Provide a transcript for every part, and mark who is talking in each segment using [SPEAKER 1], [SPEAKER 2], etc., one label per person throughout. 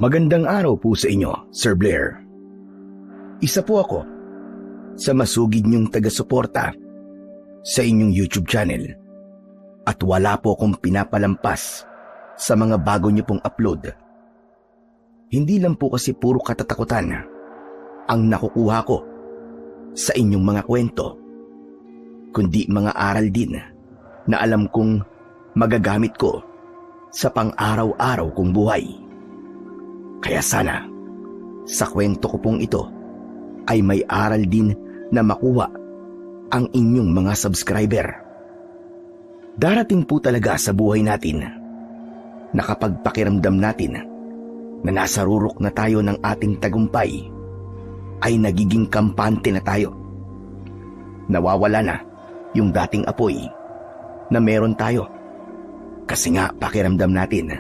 [SPEAKER 1] Magandang araw po sa inyo, Sir Blair. Isa po ako sa masugid niyong taga-suporta sa inyong YouTube channel at wala po akong pinapalampas sa mga bago niyo pong upload. Hindi lang po kasi puro katatakutan ang nakukuha ko sa inyong mga kwento, kundi mga aral din na alam kong magagamit ko sa pang-araw-araw kong buhay. Kaya sana, sa kwento ko pong ito ay may aral din na makuha ang inyong mga subscriber. Darating po talaga sa buhay natin na kapag pakiramdam natin na nasa rurok na tayo ng ating tagumpay, ay nagiging kampante na tayo. Nawawala na yung dating apoy na meron tayo. Kasi nga pakiramdam natin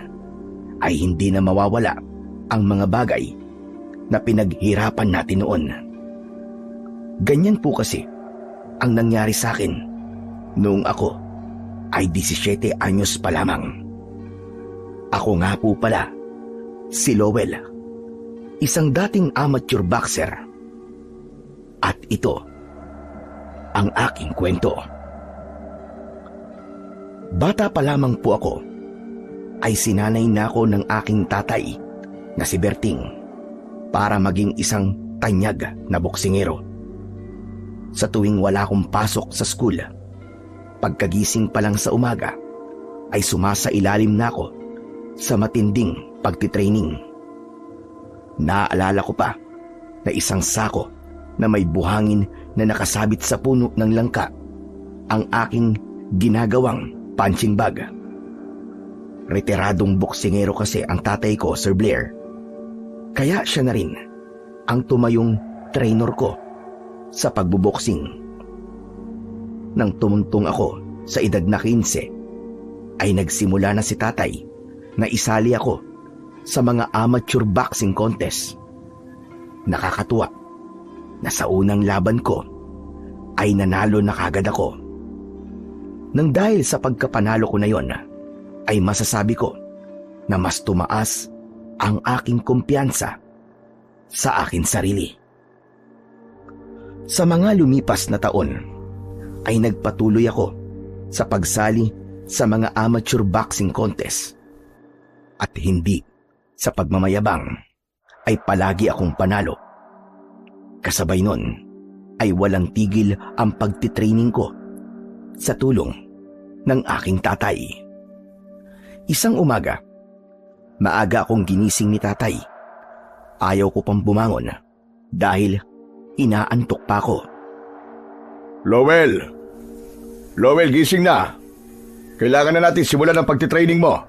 [SPEAKER 1] ay hindi na mawawala ang mga bagay na pinaghirapan natin noon. Ganyan po kasi ang nangyari sa akin noong ako ay 17 anyos pa lamang. Ako nga po pala si Lowell, isang dating amateur boxer. At ito ang aking kwento. Bata pa lamang po ako ay sinanay na ako ng aking tatay na si Berting para maging isang tanyag na boksingero. Sa tuwing wala akong pasok sa school, pagkagising pa lang sa umaga ay sumasailalim na ako sa matinding pagtitraining. Naaalala ko pa na isang sako na may buhangin na nakasabit sa puno ng langka ang aking ginagawang punching bag. Retiradong boksingero kasi ang tatay ko, Sir Blair. Kaya siya na rin ang tumayong trainer ko sa pagbuboksing. Nang tumuntong ako sa edad na 15, ay nagsimula na si tatay na isali ako sa mga amateur boxing contest. Nakakatuwa na sa unang laban ko ay nanalo na kagad ako. Nang dahil sa pagkapanalo ko na yon, ay masasabi ko na mas tumaas ang aking kumpiyansa sa akin sarili. Sa mga lumipas na taon, ay nagpatuloy ako sa pagsali sa mga amateur boxing contest. At hindi sa pagmamayabang ay palagi akong panalo. Kasabay nun ay walang tigil ang pagtitraining ko sa tulong ng aking tatay. Isang umaga, maaga akong ginising ni tatay. Ayaw ko pang bumangon dahil inaantok pa ako.
[SPEAKER 2] Lowell! Lowell, gising na! Kailangan na natin simulan ang pagtitraining mo.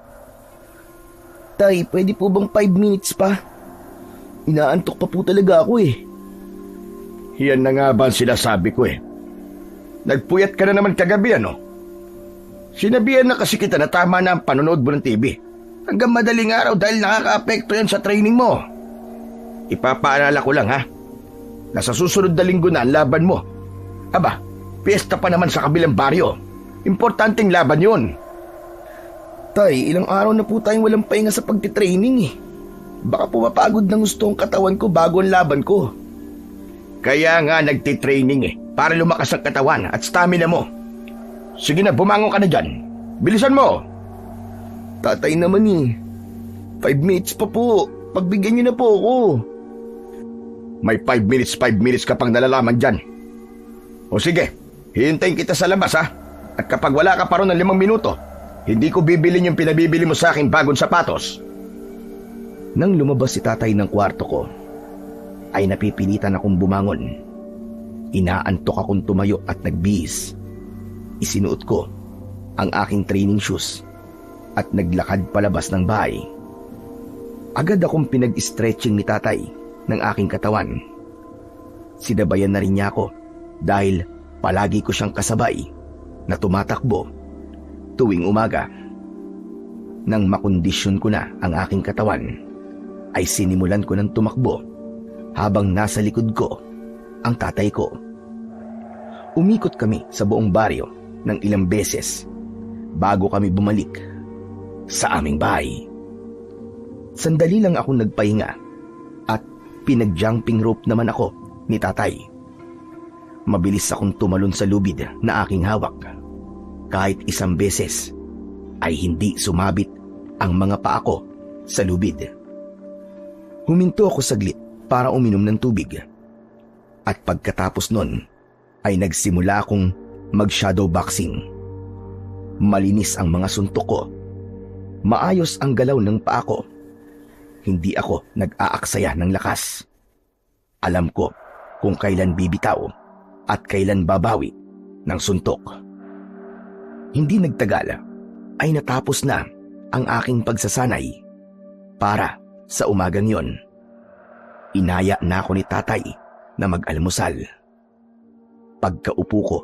[SPEAKER 1] Tay, pwede po bang 5 minutes pa? Inaantok pa po talaga ako eh.
[SPEAKER 2] Yan na nga ba ang sinasabi ko eh. Nagpuyat ka na naman kagabi ano? Sinabihan na kasi kita na tama na ang panonood mo ng TV. Hanggang madaling araw dahil nakaka-apekto yan sa training mo. Ipapaalala ko lang ha. Nasa susunod na linggo na ang laban mo. Aba, piyesta pa naman sa kabilang baryo. Importanteng laban yun.
[SPEAKER 1] Tay, ilang araw na po tayong walang pahinga sa pagtitraining eh. Baka pumapagod ng gusto ang katawan ko bago ang laban ko.
[SPEAKER 2] Kaya nga nagtitraining eh, para lumakas ang katawan at stamina mo. Sige na, bumangon ka na dyan. Bilisan mo!
[SPEAKER 1] Tatay naman eh. 5 minutes pa po. Pagbigyan niyo na po ako.
[SPEAKER 2] May 5 minutes ka pang nalalaman dyan. O sige, hihintayin kita sa labas ha. At kapag wala ka pa ron ng 5 minuto, hindi ko bibilin yung pinabibili mo sa aking bagong sapatos.
[SPEAKER 1] Nang lumabas si tatay ng kwarto ko, ay napipilitan akong bumangon. Inaantok akong tumayo at nagbihis. Isinuot ko ang aking training shoes at naglakad palabas ng bahay. Agad akong pinag-stretching ni tatay ng aking katawan. Sinabayan na rin niya ako dahil palagi ko siyang kasabay na tumatakbo tuwing umaga. Nang makondisyon ko na ang aking katawan, ay sinimulan ko ng tumakbo habang nasa likod ko ang tatay ko. Umikot kami sa buong baryo ng ilang beses bago kami bumalik sa aming bahay. Sandali lang akong nagpahinga at pinag-jumping rope naman ako ni tatay. Mabilis akong tumalon sa lubid na aking hawak. Kahit isang beses ay hindi sumabit ang mga paa ko sa lubid. Huminto ako saglit para uminom ng tubig. At pagkatapos nun ay nagsimula akong mag-shadow boxing. Malinis ang mga suntok ko. Maayos ang galaw ng paa ko. Hindi ako nag-aaksaya ng lakas. Alam ko kung kailan bibitaw at kailan babawi ng suntok. Hindi nagtagal ay natapos na ang aking pagsasanay para sa umagang yon. Inaya na ako ni tatay na mag-almusal. Pagkaupo ko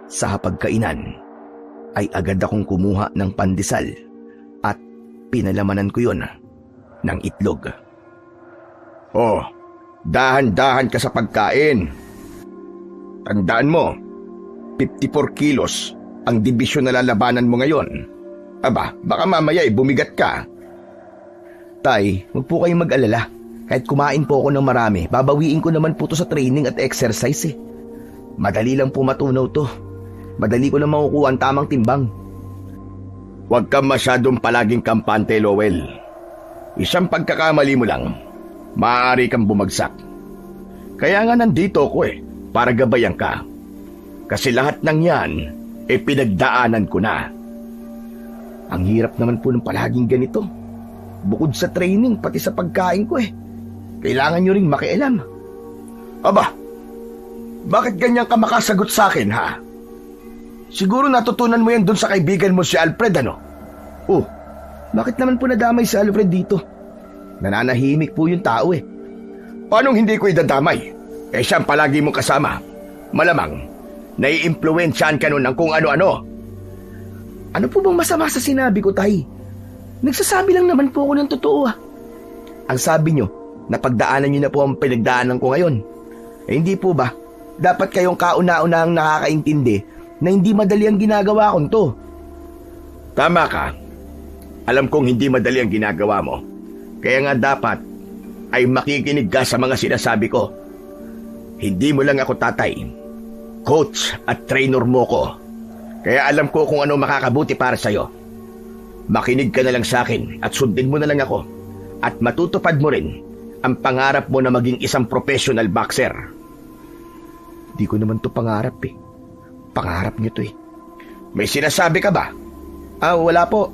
[SPEAKER 1] sa hapagkainan ay agad akong kumuha ng pandesal at pinalamanan ko yon ng itlog.
[SPEAKER 2] Oh, dahan-dahan ka sa pagkain. Tandaan mo, 54 kilos ang dibisyon na lalabanan mo ngayon. Aba, baka mamaya bumigat ka.
[SPEAKER 1] Tay, huwag po kayong mag-alala. Kahit kumain po ako ng marami, babawiin ko naman po to sa training at exercise eh. Madali lang po matunaw to. Madali ko na makukuha ang tamang timbang.
[SPEAKER 2] Huwag kang masyadong palaging kampante, Lowell. Isang pagkakamali mo lang, maaari kang bumagsak. Kaya nga nandito ako para gabayan ka. Kasi lahat ng yan, pinagdaanan ko na.
[SPEAKER 1] Ang hirap naman po ng palaging ganito. Bukod sa training, pati sa pagkain ko kailangan nyo ring makialam.
[SPEAKER 2] Aba, bakit ganyan ka makasagot sa akin, ha? Siguro natutunan mo yan dun sa kaibigan mo si Alfred, ano?
[SPEAKER 1] Oh, bakit naman po nadamay si Alfred dito? Nananahimik po yung tao
[SPEAKER 2] Paanong hindi ko idadamay? Siyang palagi mong kasama. Malamang, nai-impluwensyahan ka nun ng kung ano-ano.
[SPEAKER 1] Ano po bang masama sa sinabi ko, tay? Nagsasabi lang naman po ako ng totoo Ang sabi nyo, napagdaanan nyo na po ang pinagdaanan ko ngayon. Hindi po ba, dapat kayong kauna-unahang nakakaintindi na hindi madali ang ginagawa kong to?
[SPEAKER 2] Tama ka. Alam kong hindi madali ang ginagawa mo. Kaya nga dapat ay makikinig ka sa mga sinasabi ko. Hindi mo lang ako tatay. Coach at trainer mo ko. Kaya alam ko kung ano makakabuti para sa'yo. Makinig ka na lang sa akin at sundin mo na lang ako. At matutupad mo rin ang pangarap mo na maging isang professional boxer.
[SPEAKER 1] Di ko naman to pangarap Pangarap niyo to
[SPEAKER 2] May sinasabi ka ba?
[SPEAKER 1] Wala po.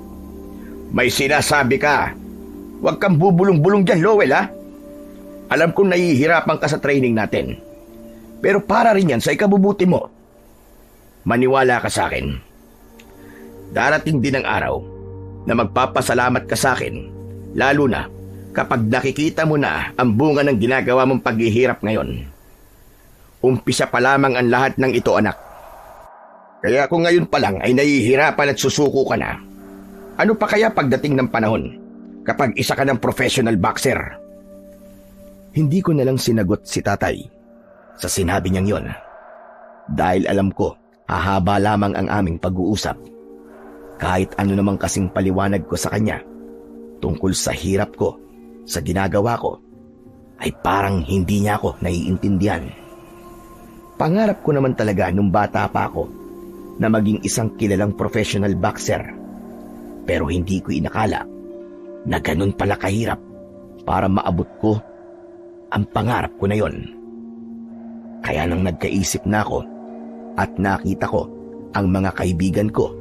[SPEAKER 2] May sinasabi ka. Huwag kang bubulong-bulong dyan, Lowell, ha? Alam kong nahihirapan ka sa training natin. Pero para rin yan sa ikabubuti mo. Maniwala ka sa akin. Darating din ang araw na magpapasalamat ka sa akin, lalo na kapag nakikita mo na ang bunga ng ginagawa mong paghihirap ngayon. Umpisa pa lamang ang lahat ng ito, anak. Kaya kung ngayon pa lang ay nahihirapan at susuko ka na, ano pa kaya pagdating ng panahon kapag isa ka ng professional boxer?
[SPEAKER 1] Hindi ko na lang sinagot si tatay sa sinabi niyang yon. Dahil alam ko, hahaba lamang ang aming pag-uusap. Kahit ano namang kasing paliwanag ko sa kanya tungkol sa hirap ko, sa ginagawa ko, ay parang hindi niya ako naiintindihan. Pangarap ko naman talaga nung bata pa ako na maging isang kilalang professional boxer. Pero hindi ko inakala na ganun pala kahirap para maabot ko ang pangarap ko na yon. Kaya nang nagkaisip na ako at nakita ko ang mga kaibigan ko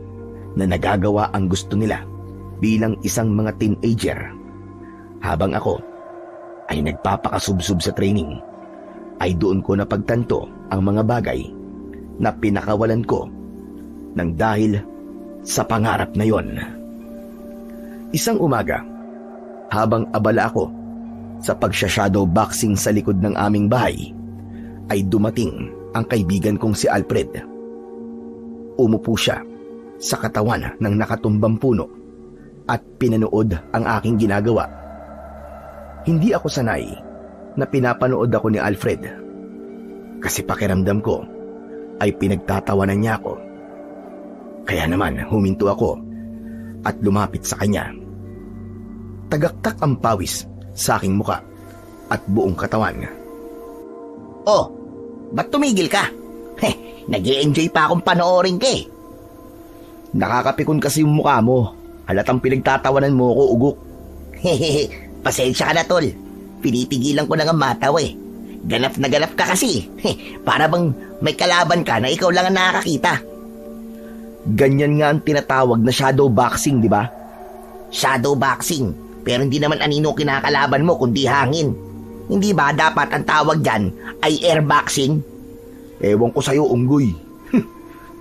[SPEAKER 1] na nagagawa ang gusto nila bilang isang mga teenager, habang ako ay nagpapakasubsob sa training, ay doon ko napagtanto ang mga bagay na pinakawalan ko ng dahil sa pangarap na yon. Isang umaga, habang abala ako sa pagsha-shadow boxing sa likod ng aming bahay, ay dumating ang kaibigan kong si Alfred. Umupo siya sa katawan ng nakatumbang puno at pinanood ang aking ginagawa. Hindi ako sanay na pinapanood ako ni Alfred kasi pakiramdam ko ay pinagtatawanan niya ako. Kaya naman huminto ako at lumapit sa kanya. Tagaktak ang pawis sa aking muka at buong katawan.
[SPEAKER 3] Oh, ba't tumigil ka? Nag-i-enjoy pa akong panoorin ka eh.
[SPEAKER 1] Nakakapikon kasi yung mukha mo. Halatang pinagtatawanan mo ako, ugok.
[SPEAKER 3] Pasensya ka na, tol. Pinipigilan ko na nga matawa eh. Ganap na ganap ka kasi. Para bang may kalaban ka na ikaw lang ang nakakakita.
[SPEAKER 1] Ganyan nga ang tinatawag na shadow boxing, di ba?
[SPEAKER 3] Shadow boxing. Pero hindi naman anino kinakalaban mo kundi hangin. Hindi ba dapat ang tawag dyan ay air boxing?
[SPEAKER 1] Ewan ko sa'yo, unggoy.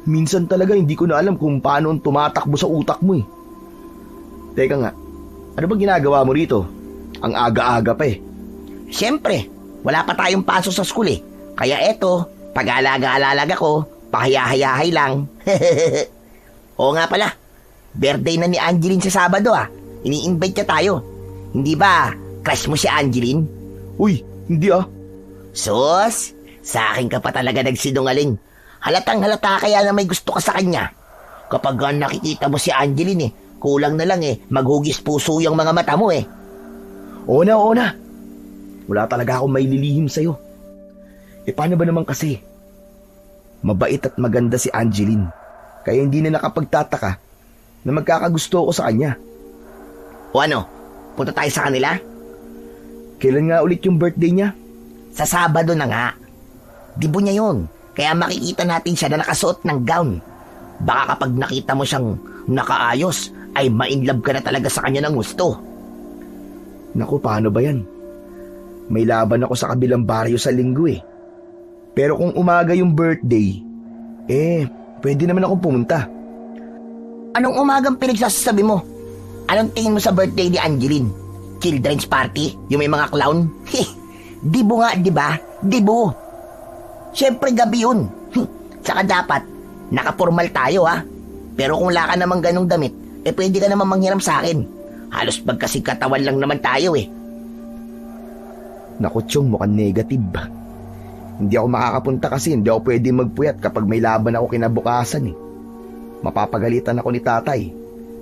[SPEAKER 1] Minsan talaga hindi ko na alam kung paano tumatakbo sa utak mo eh. Teka nga, ano bang ginagawa mo rito? Ang aga-aga pa eh.
[SPEAKER 3] Siyempre, wala pa tayong paso sa school eh. Kaya eto, pag-alaga-alalaga ko, pahiyahay lang. Oo nga pala, birthday na ni Angeline sa Sabado ah. Ini-invite niya tayo. Hindi ba, crush mo si Angeline?
[SPEAKER 1] Uy, hindi ah.
[SPEAKER 3] Sus, sa akin ka pa talaga nagsinungaling. Halatang halata kaya na may gusto ka sa kanya. Kapag nakikita mo si Angeline eh, kulang na lang eh, maghugis puso yung mga mata mo eh.
[SPEAKER 1] Oo na. Wala talaga akong may lilihim sa'yo. Paano ba naman kasi? Mabait at maganda si Angeline. Kaya hindi na nakapagtataka na magkakagusto ako sa kanya.
[SPEAKER 3] O ano, punta tayo sa kanila?
[SPEAKER 1] Kailan nga ulit yung birthday niya?
[SPEAKER 3] Sa Sabado na nga. Dibo niya yun. Kaya makikita natin siya na nakasuot ng gown. Baka kapag nakita mo siyang nakaayos, ay ma-inlove ka na talaga sa kanya ng gusto.
[SPEAKER 1] Naku, paano ba yan? May laban ako sa kabilang baryo sa linggo eh. Pero kung umaga yung birthday, pwede naman akong pumunta.
[SPEAKER 3] Anong umagang pinagsasabi mo? Anong tingin mo sa birthday ni Angeline? Children's party? Yung may mga clown? Dibo nga, di ba? Dibo. Siyempre gabi yun. Tsaka dapat, nakapormal tayo ha. Pero kung wala ka namang ganong damit, pwede ka naman manghiram sa akin. Halos pagkasikatawan lang naman tayo eh.
[SPEAKER 1] Naku, Chong, mukhang negative. Hindi ako makakapunta kasi hindi ako pwede magpuyat kapag may laban ako kinabukasan eh. Mapapagalitan ako ni tatay.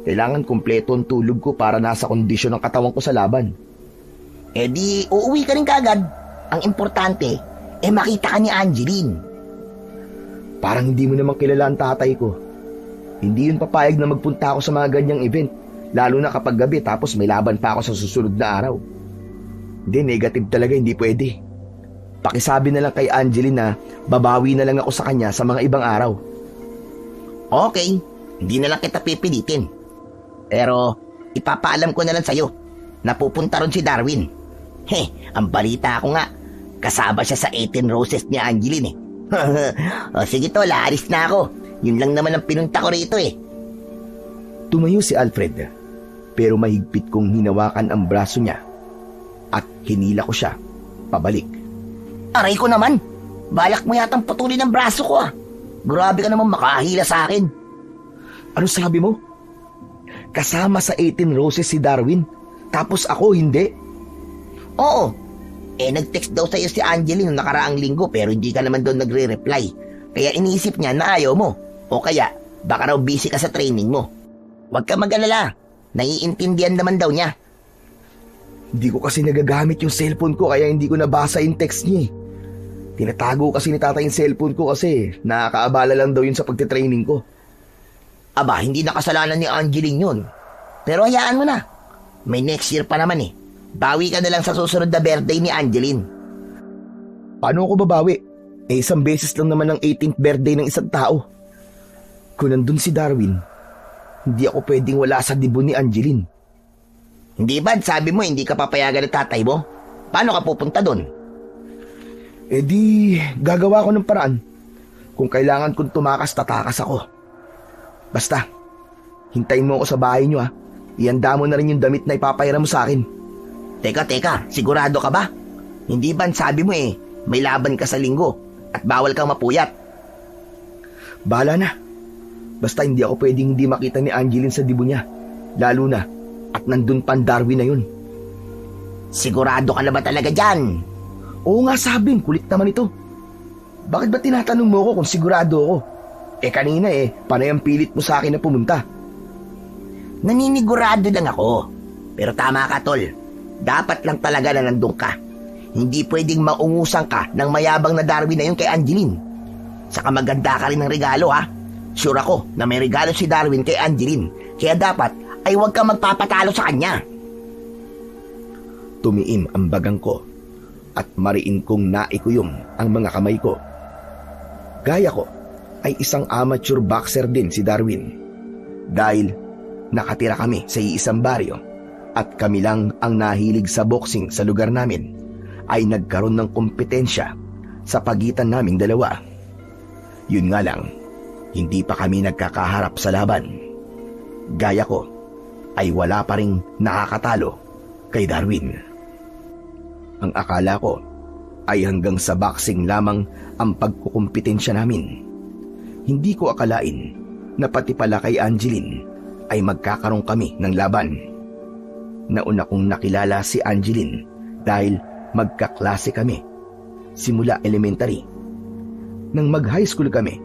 [SPEAKER 1] Kailangan kumpleto ang tulog ko para nasa kondisyon ng katawan ko sa laban.
[SPEAKER 3] Di, uuwi ka rin kagad. Ang importante, makita ka ni Angeline.
[SPEAKER 1] Parang hindi mo naman kilala ang tatay ko. Hindi yun papayag na magpunta ako sa mga ganyang event. Lalo na kapag gabi tapos may laban pa ako sa susunod na araw. Hindi, negative talaga, hindi pwede. Pakisabi na lang kay Angeline na babawi na lang ako sa kanya sa mga ibang araw.
[SPEAKER 3] Okay, hindi na lang kita pipilitin. Pero ipapaalam ko na lang sa'yo na pupunta ron si Darwin. Ang balita ko nga, kasama siya sa 18 Roses ni Angeline eh. O sige tol, aalis na ako. Yun lang naman ang pinunta ko rito eh.
[SPEAKER 1] Tumayo si Alfred, pero mahigpit kong hinawakan ang braso niya at hinila ko siya pabalik.
[SPEAKER 3] Aray ko naman, balak mo yatang putulin ang braso ko ah. Grabe ka naman makahila sa akin.
[SPEAKER 1] Ano sabi mo? Kasama sa 18 Roses si Darwin, tapos ako hindi?
[SPEAKER 3] Oo, nag-text daw sa'yo si Angeline noong nakaraang linggo pero hindi ka naman doon nagre-reply. Kaya iniisip niya na ayaw mo. O kaya, baka raw busy ka sa training mo. Huwag ka mag-alala, naiintindihan naman daw niya.
[SPEAKER 1] Hindi ko kasi nagagamit yung cellphone ko kaya hindi ko nabasa yung text niya eh. Tinatago kasi ni tatay yung cellphone ko kasi nakakaabala lang daw yun sa pagtitraining ko.
[SPEAKER 3] Aba, hindi na kasalanan ni Angeline yun. Pero hayaan mo na. May next year pa naman eh. Bawi ka na lang sa susunod na birthday ni Angeline.
[SPEAKER 1] Paano ako babawi? Isang beses lang naman ang 18th birthday ng isang tao. Kung nandun si Darwin, hindi ako pwedeng wala sa dibo ni Angeline.
[SPEAKER 3] Hindi ba? Sabi mo hindi ka papayagan ng tatay mo? Paano ka pupunta doon?
[SPEAKER 1] Di, gagawa ko ng paraan. Kung kailangan kong tumakas, tatakas ako. Basta, hintayin mo ako sa bahay niyo ha. Ihanda mo na rin yung damit na ipapahiram mo sa akin.
[SPEAKER 3] Teka, sigurado ka ba? Hindi ba sabi mo may laban ka sa linggo at bawal kang mapuyat?
[SPEAKER 1] Bahala na. Basta hindi ako pwedeng hindi makita ni Angeline sa dibo niya. Lalo na, at nandun pa ang Darwin na yun.
[SPEAKER 3] Sigurado ka na ba talaga dyan?
[SPEAKER 1] Oo nga Sabin, kulit naman ito. Bakit ba tinatanong mo ako kung sigurado ako? Kanina panay ang pilit mo sa akin na pumunta.
[SPEAKER 3] Naninigurado lang ako. Pero tama ka, tol. Dapat lang talaga na nandun ka. Hindi pwedeng maungusan ka ng mayabang na Darwin na yun kay Angeline. Saka maganda ka rin ng regalo, ha? Sure ako na may regalo si Darwin kay Angeline. Kaya dapat ay huwag kang magpapatalo sa kanya.
[SPEAKER 1] Tumiim ang bagang ko at mariin kong naikuyom ang mga kamay ko. Gaya ko ay isang amateur boxer din si Darwin. Dahil nakatira kami sa iisang baryo at kami lang ang nahilig sa boxing sa lugar namin, ay nagkaroon ng kompetensya sa pagitan naming dalawa. Yun nga lang, hindi pa kami nagkakaharap sa laban. Gaya ko ay wala pa ring nakakatalo kay Darwin. Ang akala ko ay hanggang sa boxing lamang ang pagkukumpetensya namin. Hindi ko akalain na pati pala kay Angeline ay magkakaroon kami ng laban. Nauna kong nakilala si Angeline dahil magkaklase kami simula elementary. Nang mag-high school kami,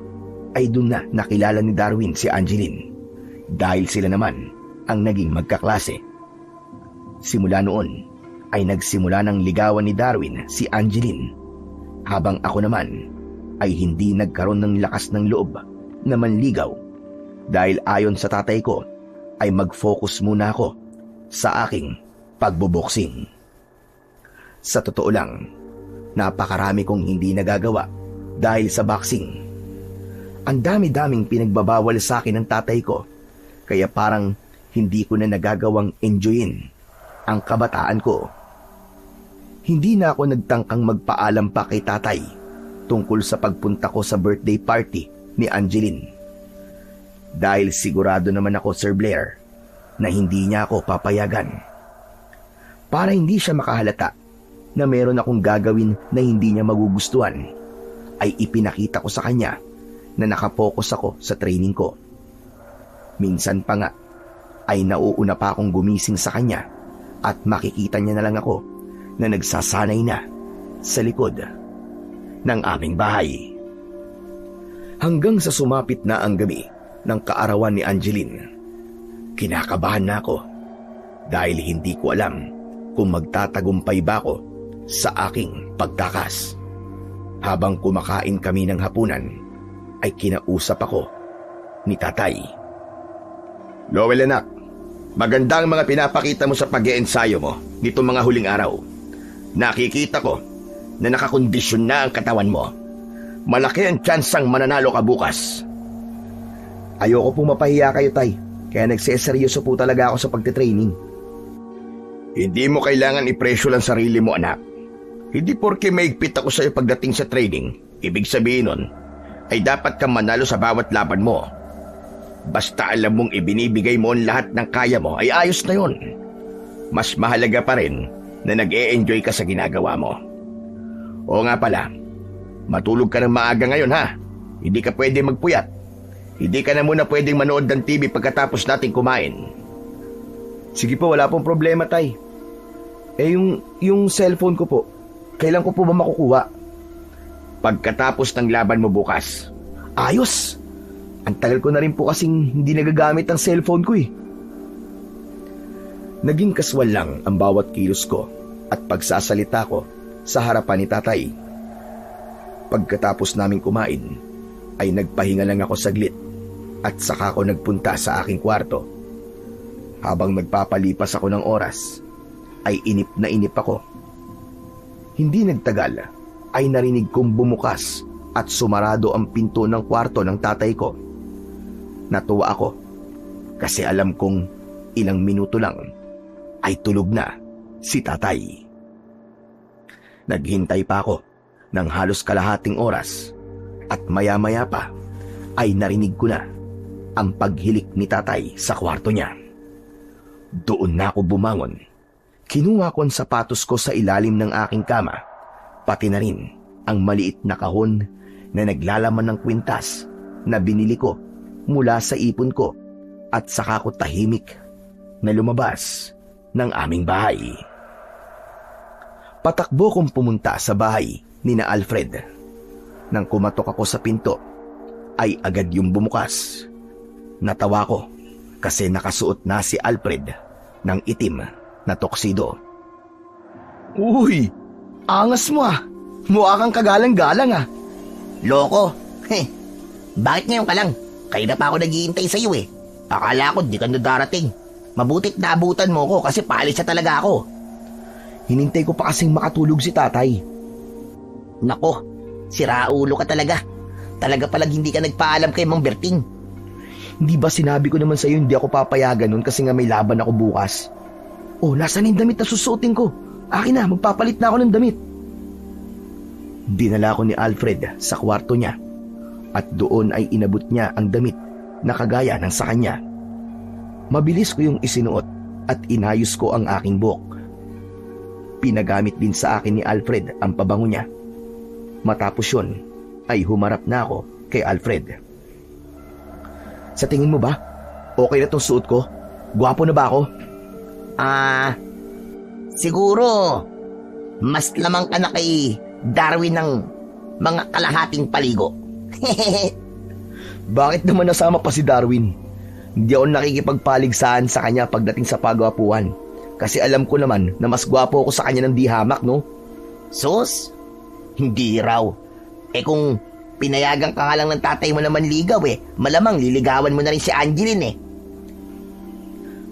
[SPEAKER 1] ay doon na nakilala ni Darwin si Angeline dahil sila naman ang naging magkaklase. Simula noon ay nagsimula ng ligawan ni Darwin si Angeline, habang ako naman ay hindi nagkaroon ng lakas ng loob na manligaw dahil ayon sa tatay ko ay mag-focus muna ako sa aking pagboboksing. Sa totoo lang, napakarami kong hindi nagagawa dahil sa boxing. Ang dami-daming pinagbabawal sa akin ng tatay ko, kaya parang hindi ko na nagagawang enjoyin ang kabataan ko. Hindi na ako nagtangkang magpaalam pa kay tatay tungkol sa pagpunta ko sa birthday party ni Angeline. Dahil sigurado naman ako, Sir Blair, na hindi niya ako papayagan. Para hindi siya makahalata na meron akong gagawin na hindi niya magugustuhan, ay ipinakita ko sa kanya na nakapokus ako sa training ko. Minsan pa nga ay nauuna pa akong gumising sa kanya at makikita niya na lang ako na nagsasanay na sa likod ng aming bahay. Hanggang sa sumapit na ang gabi ng kaarawan ni Angeline, kinakabahan na ako dahil hindi ko alam kung magtatagumpay ba ako sa aking pagtakas. Habang kumakain kami ng hapunan, ay kinausap ako ni tatay.
[SPEAKER 2] Lowell anak, maganda ang mga pinapakita mo sa pag-iensayo mo nitong mga huling araw. Nakikita ko na nakakondisyon na ang katawan mo. Malaki ang tsansang mananalo ka bukas.
[SPEAKER 1] Ayoko pong mapahiya kayo, tay. Kaya nagseseryoso po talaga ako sa pagtitraining.
[SPEAKER 2] Hindi mo kailangan ipresyo lang sarili mo, anak. Hindi porke maigpit ako sa'yo pagdating sa training, ibig sabihin nun, ay dapat kang manalo sa bawat laban mo. Basta alam mong ibinibigay mo ang lahat ng kaya mo, ay ayos na yun. Mas mahalaga pa rin na nag-e-enjoy ka sa ginagawa mo. Oo nga pala, matulog ka ng maaga ngayon, ha? Hindi ka pwede magpuyat. Hindi ka na muna pwedeng manood ng TV pagkatapos nating kumain.
[SPEAKER 1] Sige po, wala pong problema, tay. Yung cellphone ko po, kailan ko po ba makukuha?
[SPEAKER 2] Pagkatapos ng laban mo bukas.
[SPEAKER 1] Ayos! Ang tagal ko na rin po kasing hindi nagagamit ang cellphone ko eh. Naging kaswal lang ang bawat kilos ko at pagsasalita ko sa harapan ni tatay. Pagkatapos naming kumain, ay nagpahinga lang ako saglit at saka ako nagpunta sa aking kwarto. Habang nagpapalipas ako ng oras, ay inip na inip ako. Hindi nagtagal ay narinig kong bumukas at sumarado ang pinto ng kwarto ng tatay ko. Natuwa ako kasi alam kong ilang minuto lang ay tulog na si tatay. Naghintay pa ako ng halos kalahating oras at maya-maya pa ay narinig ko na ang paghilik ni tatay sa kwarto niya. Doon na ako bumangon. Kinuha ko ang sapatos ko sa ilalim ng aking kama, pati na rin ang maliit na kahon na naglalaman ng kwintas na binili ko mula sa ipon ko, at saka ko tahimik na lumabas ng aming bahay. Patakbo kong pumunta sa bahay ni na Alfred. Nang kumatok ako sa pinto, ay agad yung bumukas. Natawa ko kasi nakasuot na si Alfred ng itim na toksido.
[SPEAKER 2] Uy, angas mo ah. Mukha kang kagalang-galang ah.
[SPEAKER 3] Loko. Bakit ngayon ka lang? Kaya na pa ako naghihintay sa iyo eh. Akala ko di ka na darating. Mabutit naabutan mo ko kasi paalis na talaga ako.
[SPEAKER 1] Hinintay ko pa kasing makatulog si tatay.
[SPEAKER 3] Nako, siraulo ka talaga. Talaga palang hindi ka nagpaalam kay Mang Berting.
[SPEAKER 1] Hindi ba sinabi ko naman sa'yo hindi ako papayagan nun kasi nga may laban ako bukas? Oh, nasaan yung damit na susuotin ko? Akin na, magpapalit na ako ng damit. Dinala ko ni Alfred sa kwarto niya at doon ay inabot niya ang damit na kagaya ng sa kanya. Mabilis ko yung isinuot at inayos ko ang aking buhok. Pinagamit din sa akin ni Alfred ang pabango niya. Matapos yun ay humarap na ako kay Alfred. Sa tingin mo ba, okay na tong suot ko? Gwapo na ba ako?
[SPEAKER 3] Siguro, mas lamang ka na kay Darwin ng mga kalahating paligo.
[SPEAKER 1] Bakit naman nasama pa si Darwin? Hindi ako nakikipagpaligsahan sa kanya pagdating sa pagwapuan. Kasi alam ko naman na mas gwapo ako sa kanya ng di hamak, no?
[SPEAKER 3] Sus, hindi raw. Kung pinayagan ka nga lang ng tatay mo naman ligaw malamang liligawan mo na rin si Angeline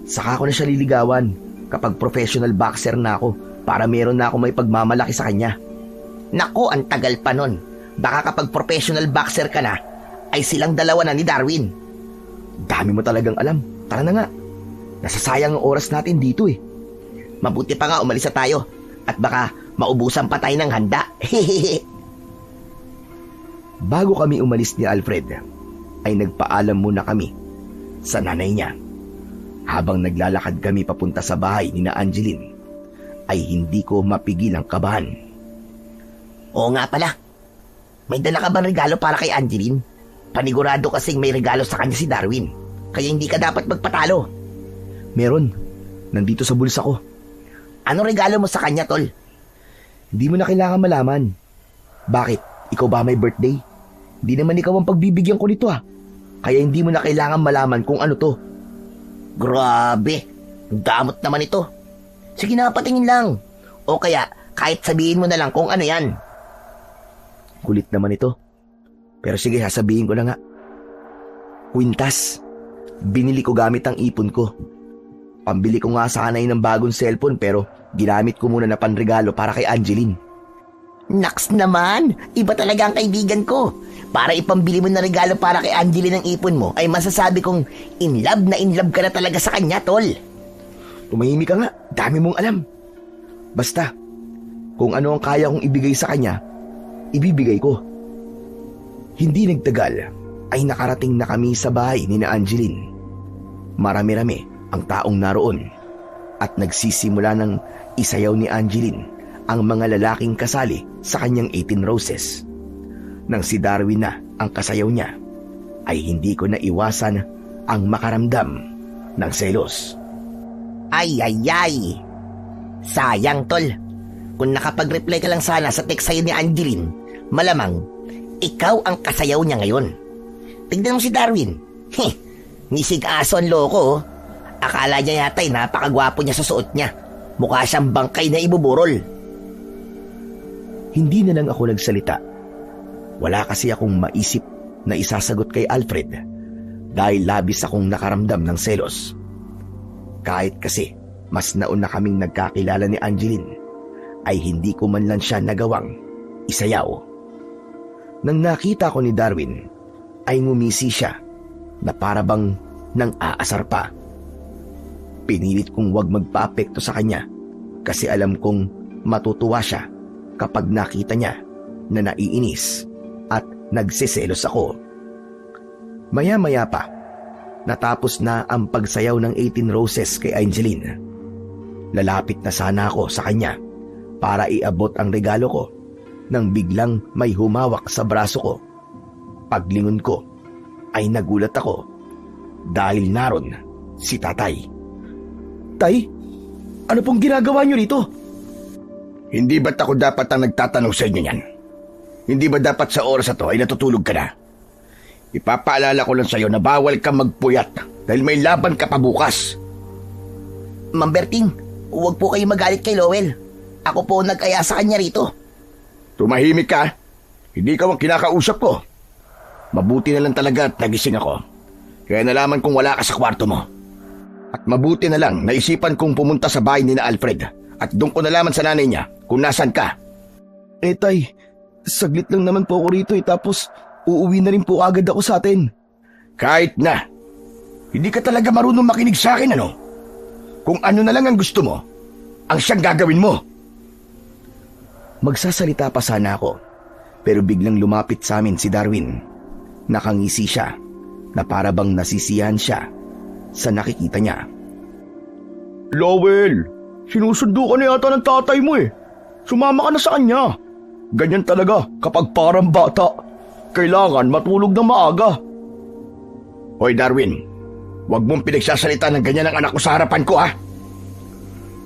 [SPEAKER 1] Saka ko na siya liligawan kapag professional boxer na ako para meron na ako may pagmamalaki sa kanya.
[SPEAKER 3] Nako, ang tagal pa nun. Baka kapag professional boxer ka na, ay silang dalawa na ni Darwin.
[SPEAKER 1] Dami mo talagang alam. Tara na nga. Nasasayang ang oras natin dito
[SPEAKER 3] Mabuti pa nga umalis na tayo at baka maubusan pa tayo ng handa.
[SPEAKER 1] Bago kami umalis ni Alfred, ay nagpaalam muna kami sa nanay niya. Habang naglalakad kami papunta sa bahay ni na Angeline, ay hindi ko mapigil ang kabahan.
[SPEAKER 3] Oo nga pala. May dala ka bang regalo para kay Angeline? Panigurado kasing may regalo sa kanya si Darwin. Kaya hindi ka dapat magpatalo.
[SPEAKER 1] Meron. Nandito sa bulsa ko.
[SPEAKER 3] Ano regalo mo sa kanya, tol?
[SPEAKER 1] Hindi mo na kailangan malaman. Bakit? Ikaw ba may birthday? Hindi naman ikaw ang pagbibigyan ko nito Kaya hindi mo na kailangan malaman kung ano to.
[SPEAKER 3] Grabe. Damot naman ito. Sige na, patingin lang. O kaya, kahit sabihin mo na lang kung ano yan.
[SPEAKER 1] Kulit naman ito. Pero sige, sasabihin ko na nga. Kwintas. Binili ko gamit ang ipon ko. Pambili ko nga sana ng bagong cellphone pero ginamit ko muna na panregalo para kay Angeline.
[SPEAKER 3] Naks naman, iba talaga ang kaibigan ko. Para ipambili mo na regalo para kay Angeline ang ipon mo, ay masasabi kong in love ka na talaga sa kanya, tol.
[SPEAKER 1] Tumahimik ka nga, dami mong alam. Basta, kung ano ang kaya kong ibigay sa kanya, ibibigay ko. Hindi nagtagal, ay nakarating na kami sa bahay ni na Angeline. Marami-rami ang taong naroon at nagsisimula ng isayaw ni Angeline ang mga lalaking kasali sa kanyang 18 Roses. Nang si Darwin na ang kasayaw niya, ay hindi ko na iwasan ang makaramdam ng selos.
[SPEAKER 3] Ay. Sayang, tol. Kung nakapag-reply ka lang sana sa text sa'yo ni Angeline, malamang ikaw ang kasayaw niya ngayon. Tignan mo si Darwin. Nisig aso ang loko. Akala niya yata'y napakagwapo niya sa suot niya. Mukha siyang bangkay na ibuburol.
[SPEAKER 1] Hindi na lang ako nagsalita. Wala kasi akong maisip na isasagot kay Alfred dahil labis akong nakaramdam ng selos. Kahit kasi mas nauna kaming nagkakilala ni Angeline, ay hindi ko man lang siya nagawang isayaw. Nang nakita ko ni Darwin, ay ngumisi siya na parabang nang aasar pa. Pinilit kong wag magpa-apekto sa kanya kasi alam kong matutuwa siya kapag nakita niya na naiinis at nagsiselos ako. Maya-maya pa, natapos na ang pagsayaw ng 18 Roses kay Angeline. Lalapit na sana ako sa kanya para iabot ang regalo ko nang biglang may humawak sa braso ko. Paglingon ko ay nagulat ako dahil naroon si tatay. Tay, ano pong ginagawa niyo rito?
[SPEAKER 2] Hindi ba't ako dapat ang nagtatanong sa inyo yan? Hindi ba dapat sa oras na to ay natutulog ka na? Ipapaalala ko lang sa iyo na bawal ka magpuyat dahil may laban ka pa bukas.
[SPEAKER 3] Ma'am Berting, huwag po kayo magalit kay Lowell. Ako po nag-aya sa kanya rito.
[SPEAKER 2] Tumahimik ka. Hindi ka ang kinakausap ko. Mabuti na lang talaga at nagising ako. Kaya nalaman kong wala ka sa kwarto mo. At mabuti na lang naisipan kong pumunta sa bahay ni na Alfred at doon ko nalaman sa nanay niya kung nasan ka.
[SPEAKER 1] Tay, saglit lang naman po ako rito tapos uuwi na rin po agad ako sa atin.
[SPEAKER 2] Kahit na. Hindi ka talaga marunong makinig sa akin, ano? Kung ano na lang ang gusto mo, ang siyang gagawin mo.
[SPEAKER 1] Magsasalita pa sana ako, pero biglang lumapit sa amin si Darwin. Nakangisi siya, na para bang nasisiyahan siya sa nakikita niya.
[SPEAKER 2] Lowell, sinusundo ka na yata ng tatay mo eh. Sumama ka na sa kanya. Ganyan talaga kapag parang bata. Kailangan matulog ng maaga. Hoy Darwin, huwag mong pinagsasalita ng ganyan ang anak ko sa harapan ko ha.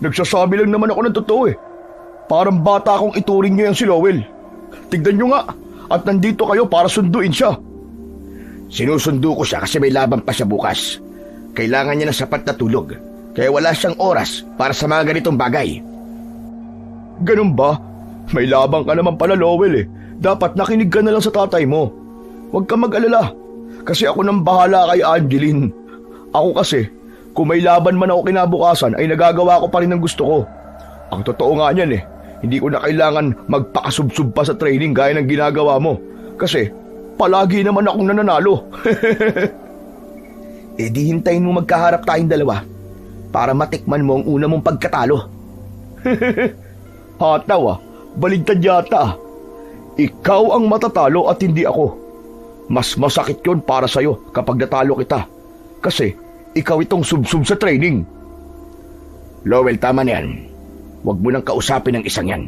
[SPEAKER 2] Nagsasabi lang naman ako ng totoo eh. Parang bata akong ituring niyo yung si Lowell. Tignan niyo nga, at nandito kayo para sunduin siya. Sinusundo ko siya kasi may laban pa siya bukas. Kailangan niya ng sapat na tulog, kaya wala siyang oras para sa mga ganitong bagay. Ganun ba? May labang ka naman pala, Lowell eh. Dapat nakinig ka na lang sa tatay mo. Huwag ka mag-alala, kasi ako nang bahala kay Angeline. Ako kasi, kung may laban man ako kinabukasan ay nagagawa ko pa rin ang gusto ko. Ang totoo nga niyan eh, hindi ko na kailangan magpakasubsub pa sa training gaya ng ginagawa mo. Kasi palagi naman akong nananalo.
[SPEAKER 1] Di hintayin mo magkaharap tayong dalawa para matikman mo ang una mong pagkatalo.
[SPEAKER 2] Hataw baligtad yata. Ikaw ang matatalo at hindi ako. Mas masakit yon para sa'yo kapag natalo kita. Kasi ikaw itong subsub sa training. Lowell, tama na yan. Huwag mo nang kausapin ang isang yan.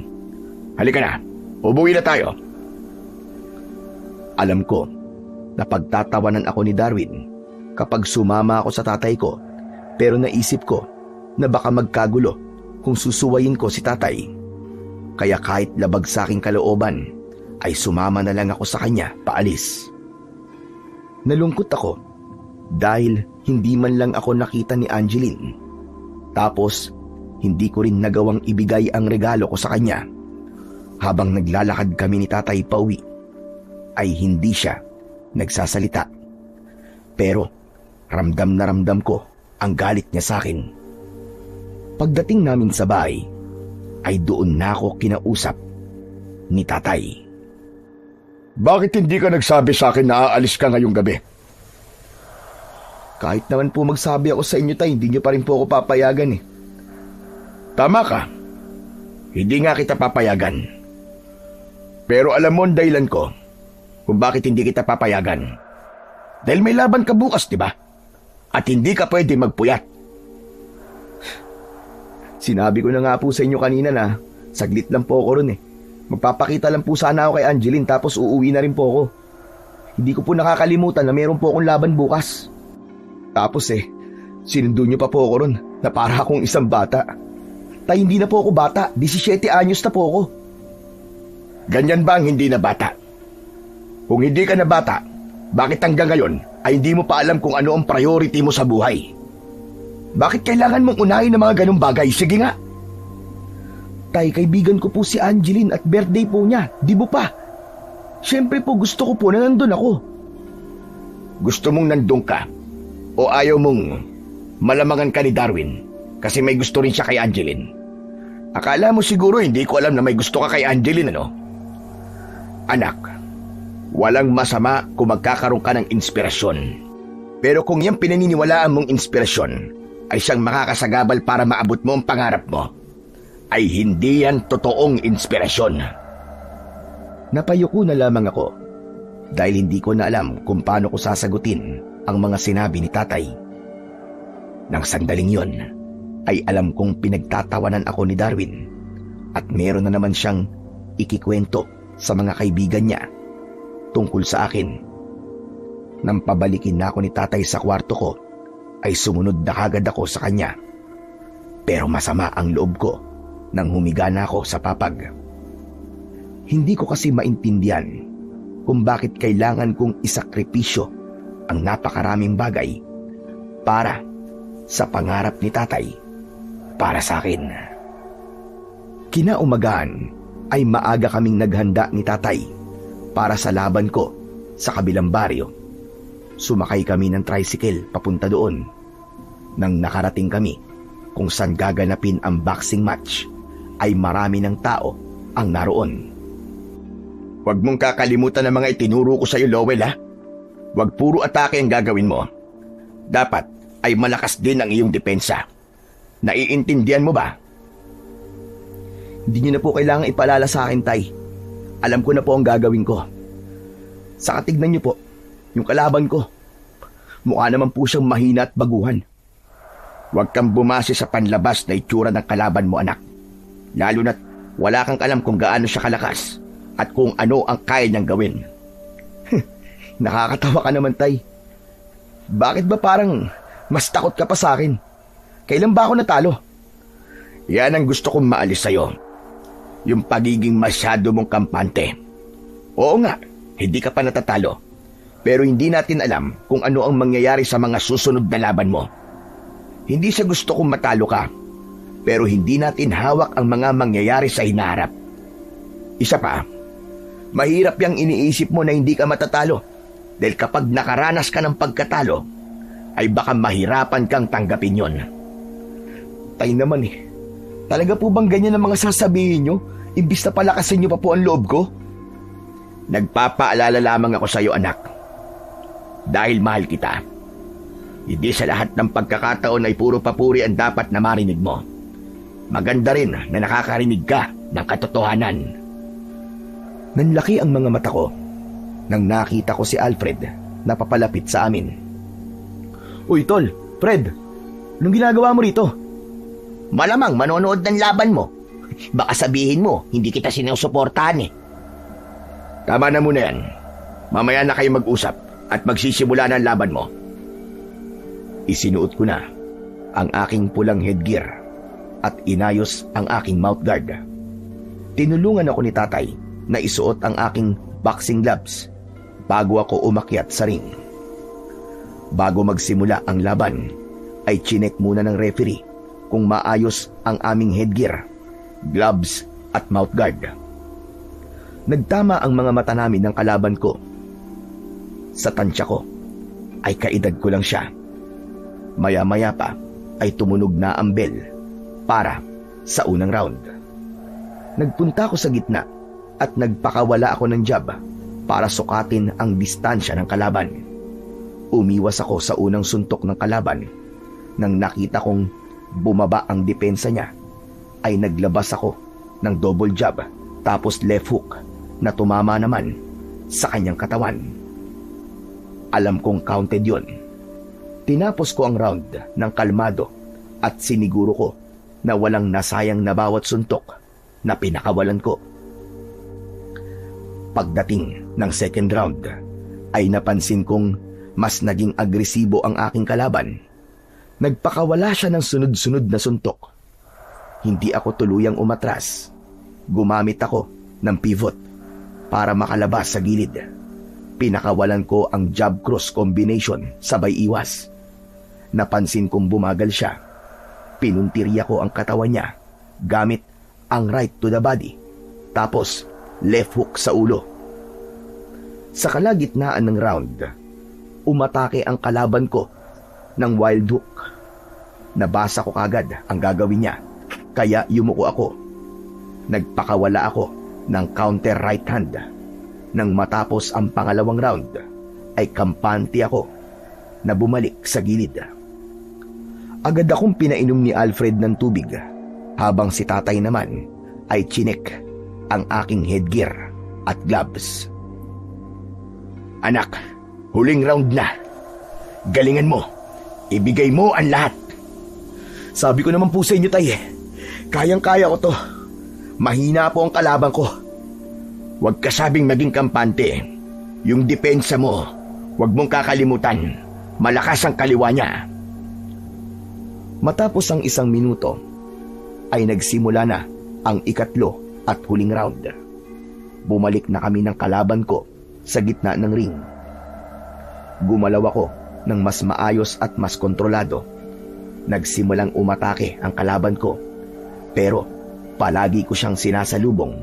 [SPEAKER 2] Halika na, ubuwi na tayo.
[SPEAKER 1] Alam ko na pagtatawanan ako ni Darwin kapag sumama ako sa tatay ko, pero naisip ko na baka magkagulo kung susuwayin ko si tatay. Kaya kahit labag sa aking kalooban, ay sumama na lang ako sa kanya paalis. Nalungkot ako dahil hindi man lang ako nakita ni Angeline. Tapos, hindi ko rin nagawang ibigay ang regalo ko sa kanya. Habang naglalakad kami ni tatay pauwi, ay hindi siya nagsasalita. Pero ramdam na ramdam ko ang galit niya sa akin. Pagdating namin sa bahay, ay doon na ako kinausap ni tatay.
[SPEAKER 2] Bakit hindi ka nagsabi sa akin na aalis ka ngayong gabi?
[SPEAKER 1] Kahit naman po magsabi ako sa inyo, tay, hindi niyo pa rin po ako papayagan eh.
[SPEAKER 2] Tama ka. Hindi nga kita papayagan. Pero alam mo ang dahilan ko kung bakit hindi kita papayagan. Dahil may laban ka bukas, di ba? At hindi ka pwede magpuyat.
[SPEAKER 1] Sinabi ko na nga po sa inyo kanina na saglit lang po ako ron eh. Magpapakita lang po sana ako kay Angeline tapos uuwi na rin po ako. Hindi ko po nakakalimutan na meron po akong laban bukas. Tapos sinundo niyo pa po ako ron na para akong isang bata. Tay, hindi na po ako bata. 17 anyos na po ako.
[SPEAKER 2] Ganyan ba ang hindi na bata? Kung hindi ka na bata, bakit hanggang ngayon ay hindi mo pa alam kung ano ang priority mo sa buhay? Bakit kailangan mong unahin ng mga ganong bagay? Sige nga.
[SPEAKER 1] Tay, kaibigan ko po si Angeline at birthday po niya. Di ba pa? Siyempre po gusto ko po na nandun ako.
[SPEAKER 2] Gusto mong nandun ka? O ayaw mong malamangan ka ni Darwin kasi may gusto rin siya kay Angeline? Akala mo siguro hindi ko alam na may gusto ka kay Angeline, ano? Anak, walang masama kung magkakaroon ka ng inspirasyon. Pero kung yung pinaniniwalaan mong inspirasyon ay siyang makakasagabal para maabot mo ang pangarap mo, ay hindi yan totoong inspirasyon.
[SPEAKER 1] Napayuko na lamang ako dahil hindi ko na alam kung paano ko sasagutin ang mga sinabi ni tatay. Nang sandaling yon, ay alam kong pinagtatawanan ako ni Darwin at meron na naman siyang ikikwento sa mga kaibigan niya tungkol sa akin. Nang pabalikin na ako ni tatay sa kwarto ko, ay sumunod na kagad ako sa kanya. Pero masama ang loob ko nang humiga na ako sa papag. Hindi ko kasi maintindihan kung bakit kailangan kong isakripisyo ang napakaraming bagay para sa pangarap ni tatay para sa akin. Kinaumagaan ay maaga kaming naghanda ni tatay para sa laban ko sa kabilang baryo. Sumakay kami ng tricycle papunta doon. Nang nakarating kami kung saan gaganapin ang boxing match, ay marami ng tao ang naroon.
[SPEAKER 2] Huwag mong kakalimutan ang mga itinuro ko sa iyo, Lowell, ha? Huwag puro atake ang gagawin mo. Dapat ay malakas din ang iyong depensa. Naiintindihan mo ba?
[SPEAKER 1] Hindi niyo na po kailangang ipaalala sa akin, tay. Alam ko na po ang gagawin ko. Saka tignan niyo po, yung kalaban ko. Mukha naman po siyang mahina at baguhan.
[SPEAKER 2] Huwag kang bumase sa panlabas na itsura ng kalaban mo, anak. Lalo na't wala kang alam kung gaano siya kalakas at kung ano ang kaya niyang gawin.
[SPEAKER 1] Nakakatawa ka naman, tay. Bakit ba parang mas takot ka pa sa akin? Kailan ba ako natalo?
[SPEAKER 2] Yan ang gusto kong maalis sa'yo. Yung pagiging masyado mong kampante. Oo nga, hindi ka pa natatalo. Pero hindi natin alam kung ano ang mangyayari sa mga susunod na laban mo. Hindi sa gusto kong matalo ka, pero hindi natin hawak ang mga mangyayari sa hinaharap. Isa pa, mahirap yang iniisip mo na hindi ka matatalo dahil kapag nakaranas ka ng pagkatalo, ay baka mahirapan kang tanggapin yon.
[SPEAKER 1] Tay naman eh, talaga po bang ganyan ang mga sasabihin nyo? Imbis na palakasin nyo pa po ang loob ko?
[SPEAKER 2] Nagpapaalala lamang ako sa iyo, anak. Dahil mahal kita. Hindi sa lahat ng pagkakataon ay puro papuri ang dapat na marinig mo. Maganda rin na nakakarinig ka ng katotohanan.
[SPEAKER 1] Nanlaki ang mga mata ko nang nakita ko si Alfred na papalapit sa amin. Uy, Tol! Fred! Anong ginagawa mo rito?
[SPEAKER 3] Malamang manonood ng laban mo. Baka sabihin mo, hindi kita sinusuportahan eh.
[SPEAKER 2] Tama na muna yan. Mamaya na kayo mag-usap at magsisimula na ang laban mo.
[SPEAKER 1] Isinuot ko na ang aking pulang headgear at inayos ang aking mouthguard. Tinulungan ako ni tatay na isuot ang aking boxing gloves bago ako umakyat sa ring. Bago magsimula ang laban, ay chinek muna ng referee kung maayos ang aming headgear, gloves at mouthguard. Nagtama ang mga mata namin ng kalaban ko. Sa tansya ko, ay kaedad ko lang siya. Maya-maya pa ay tumunog na ang bell para sa unang round. Nagpunta ako sa gitna at nagpakawala ako ng jab para sukatin ang distansya ng kalaban. Umiwas ako sa unang suntok ng kalaban. Nang nakita kong bumaba ang depensa niya, ay naglabas ako ng double jab tapos left hook na tumama naman sa kanyang katawan. Alam kong counted yon. Tinapos ko ang round ng kalmado at siniguro ko na walang nasayang na bawat suntok na pinakawalan ko. Pagdating ng second round, ay napansin kong mas naging agresibo ang aking kalaban. Nagpakawala siya ng sunod-sunod na suntok. Hindi ako tuluyang umatras. Gumamit ako ng pivot para makalabas sa gilid. Pinakawalan ko ang jab cross combination sabay iwas. Napansin kong bumagal siya. Pinuntirya ko ang katawan niya gamit ang right to the body, tapos left hook sa ulo. Sa kalagitnaan ng round, umatake ang kalaban ko ng wild hook. Nabasa ko kagad ang gagawin niya, kaya yumuko ako. Nagpakawala ako ng counter right hand. Nang matapos ang pangalawang round, ay kampante ako na bumalik sa gilid. Agad akong pinainom ni Alfred ng tubig, habang si tatay naman ay chinek ang aking headgear at gloves.
[SPEAKER 2] Anak, huling round na. Galingan mo. Ibigay mo ang lahat.
[SPEAKER 1] Sabi ko naman po sa inyo, tay, kayang-kaya ko to. Mahina po ang kalaban ko.
[SPEAKER 2] Huwag ka sabing maging kampante. Yung depensa mo, huwag mong kakalimutan. Malakas ang kaliwa niya.
[SPEAKER 1] Matapos ang 1 minuto, ay nagsimula na ang ikatlo at huling round. Bumalik na kami ng kalaban ko sa gitna ng ring. Gumalaw ako ng mas maayos at mas kontrolado. Nagsimulang umatake ang kalaban ko, pero palagi ko siyang sinasalubong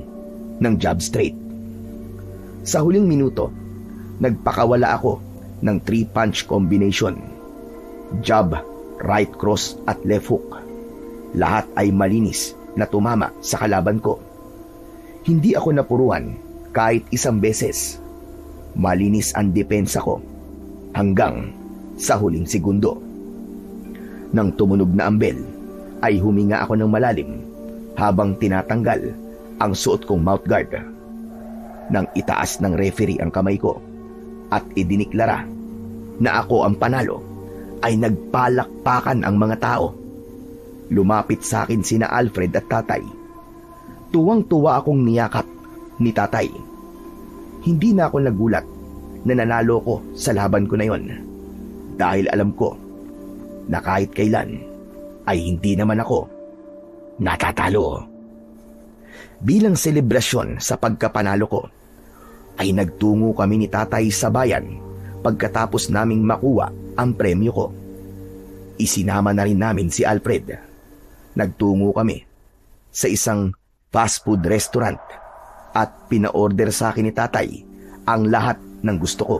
[SPEAKER 1] ng jab straight. Sa huling minuto, nagpakawala ako ng 3-punch combination. Jab, right cross at left hook. Lahat ay malinis na tumama sa kalaban ko. Hindi ako napuruan kahit isang beses. Malinis ang depensa ko hanggang sa huling segundo. Nang tumunog na ang bell, ay huminga ako ng malalim habang tinatanggal ang suot kong mouthguard. Nang itaas ng referee ang kamay ko at idiniklara na ako ang panalo, ay nagpalakpakan ang mga tao. Lumapit sa akin sina Alfred at tatay. Tuwang-tuwa akong niyakap ni tatay. Hindi na ako nagulat na nanalo ko sa laban ko na yon, dahil alam ko na kahit kailan ay hindi naman ako natatalo. Bilang selebrasyon sa pagkapanalo ko, ay nagtungo kami ni tatay sa bayan pagkatapos naming makuha ang premyo ko. Isinama na rin namin si Alfred. Nagtungo kami sa isang fast food restaurant at pina-order sa akin ni tatay ang lahat ng gusto ko.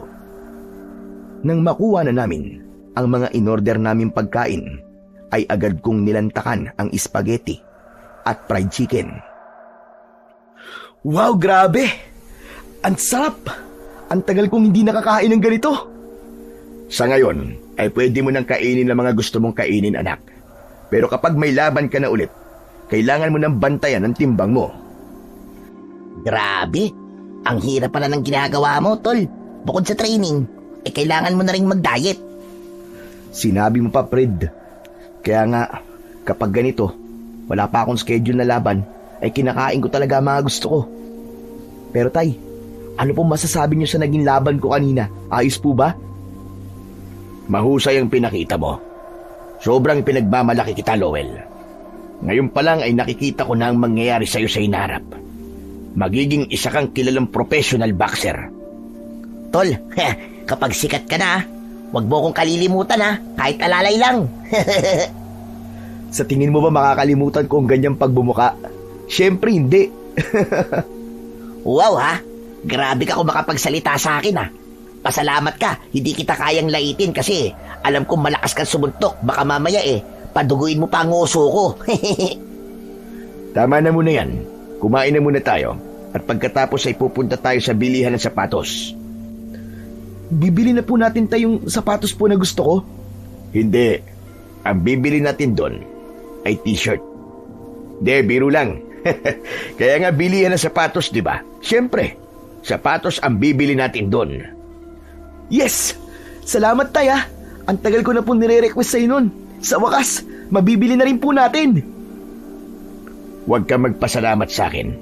[SPEAKER 1] Nang makuha na namin ang mga in-order naming pagkain, ay agad kong nilantakan ang spaghetti at fried chicken.
[SPEAKER 2] Wow, grabe! Ang sarap! Ang tagal kong hindi nakakain ng ganito. Sa ngayon, ay pwede mo nang kainin ang mga gusto mong kainin, anak. Pero kapag may laban ka na ulit, kailangan mo nang bantayan ang timbang mo.
[SPEAKER 3] Grabe, ang hirap pala ng ginagawa mo, tol. Bukod sa training, kailangan mo na rin mag-diet.
[SPEAKER 1] Sinabi mo pa, Fred. Kaya nga, kapag ganito, wala pa akong schedule na laban, ay kinakain ko talaga ang mga gusto ko. Pero tay, ano pong masasabi niyo sa naging laban ko kanina? Ayos po ba?
[SPEAKER 2] Mahusay ang pinakita mo. Sobrang pinagmamalaki kita, Lowell. Ngayon pa lang ay nakikita ko na ang mangyayari sa'yo sa inarap. Magiging isa kang kilalang professional boxer.
[SPEAKER 3] Tol, kapag sikat ka na, wag mo kong kalilimutan ha, kahit alalay lang.
[SPEAKER 1] Sa tingin mo ba makakalimutan ko ang ganyang pagbumuka? Siyempre hindi.
[SPEAKER 3] Wow ha, grabe ka kung makapagsalita sa akin ha. Pasalamat ka, hindi kita kayang laitin kasi alam kong malakas kang sumuntok. Baka mamaya paduguin mo pa ang uso ko.
[SPEAKER 2] Tama na muna yan. Kumain na muna tayo. At pagkatapos ay pupunta tayo sa bilihan ng sapatos.
[SPEAKER 1] Bibili na po natin tayong sapatos po na gusto ko.
[SPEAKER 2] Hindi. Ang bibili natin doon ay t-shirt. De, biro lang. Kaya nga bilihan ng sapatos, di ba? Siyempre, sapatos ang bibili natin doon.
[SPEAKER 1] Yes! Salamat tay ha. Ang tagal ko na po nire-request sa'yo nun. Sa wakas, mabibili na rin po natin.
[SPEAKER 2] Huwag ka magpasalamat sa akin.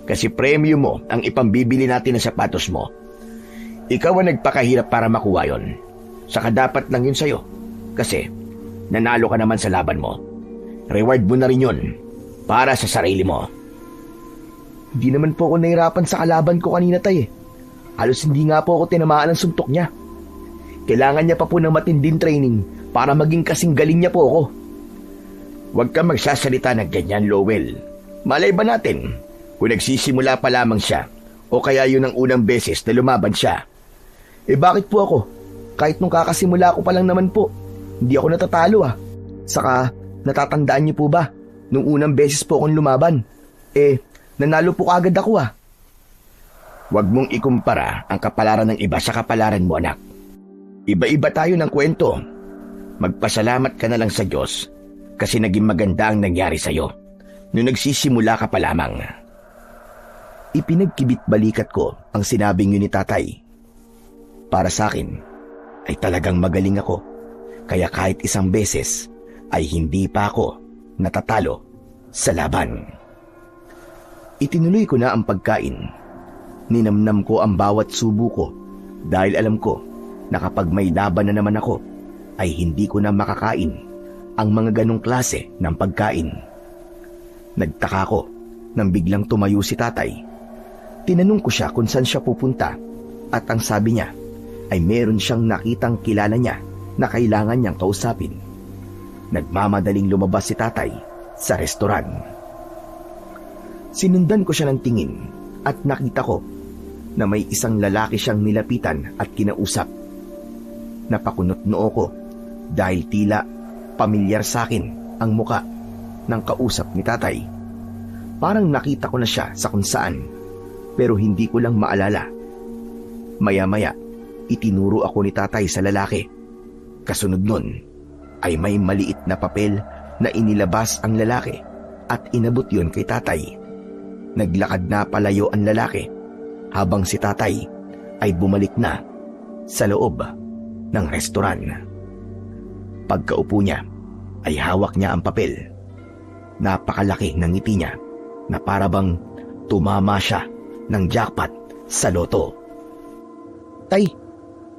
[SPEAKER 2] Kasi premyo mo ang ipambibili natin ng sapatos mo. Ikaw ang nagpakahirap para makuha yon. Saka dapat lang yun sa'yo. Kasi nanalo ka naman sa laban mo. Reward mo na rin yun para sa sarili mo.
[SPEAKER 1] Hindi naman po ako nahirapan sa kalaban ko kanina tay. Halos hindi nga po ako tinamaan ng suntok niya. Kailangan niya pa po ng matinding training para maging kasing galing niya po ako.
[SPEAKER 2] Huwag kang magsasalita ng ganyan, Lowell. Malay ba natin kung nagsisimula pa lamang siya o kaya yun ang unang beses na lumaban siya?
[SPEAKER 1] Bakit po ako? Kahit nung kakasimula ko pa lang naman po, hindi ako natatalo ah. Saka, natatandaan niyo po ba? Nung unang beses po akong lumaban, nanalo po kaagad ako ah.
[SPEAKER 2] Huwag mong ikumpara ang kapalaran ng iba sa kapalaran mo, anak. Iba-iba tayo ng kwento. Magpasalamat ka na lang sa Diyos kasi naging maganda ang nangyari sa'yo nung nagsisimula ka pa lamang.
[SPEAKER 1] Ipinagkibit balikat ko ang sinabing yun ni tatay. Para sa akin, ay talagang magaling ako. Kaya kahit isang beses, ay hindi pa ako natatalo sa laban. Itinuloy ko na ang pagkain. Ninamnam ko ang bawat subo ko dahil alam ko na kapag may laban na naman ako, ay hindi ko na makakain ang mga ganong klase ng pagkain. Nagtaka ko nang biglang tumayo si tatay. Tinanong ko siya kung saan siya pupunta at ang sabi niya ay meron siyang nakitang kilala niya na kailangan niyang kausapin. Nagmamadaling lumabas si tatay sa restoran. Sinundan ko siya ng tingin at nakita ko na may isang lalaki siyang nilapitan at kinausap. Napakunot noo ko dahil tila pamilyar sa akin ang muka ng kausap ni tatay. Parang nakita ko na siya sa kung saan, pero hindi ko lang maalala. Maya-maya, itinuro ako ni tatay sa lalaki. Kasunod nun ay may maliit na papel na inilabas ang lalaki at inabot yon kay tatay. Naglakad na palayo ang lalaki habang si tatay ay bumalik na sa loob ng restoran. Pagkaupo niya ay hawak niya ang papel. Napakalaki ng ngiti niya na parabang tumama siya ng jackpot sa loto. Tay,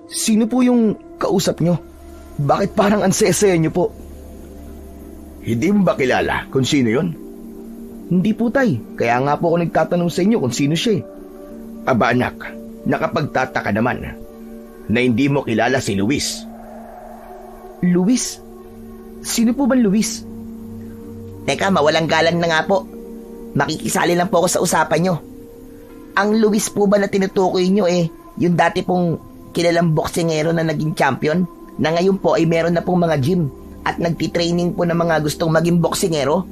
[SPEAKER 1] sino po yung kausap nyo? Bakit parang ansesaya nyo po?
[SPEAKER 2] Hindi mo ba kilala kung sino yon?
[SPEAKER 1] Hindi po, tay. Kaya nga po ako nagtatanong sa inyo kung sino siya.
[SPEAKER 2] Aba anak, nakapagtataka naman na hindi mo kilala si Luis.
[SPEAKER 1] Luis? Sino po ba Luis?
[SPEAKER 3] Teka, mawalang galang na nga po. Makikisali lang po ako sa usapan nyo. Ang Luis po ba na tinutukoy nyo yung dati pong kilalang boksingero na naging champion, na ngayon po ay meron na pong mga gym at nagtitraining po ng mga gustong maging boksingero?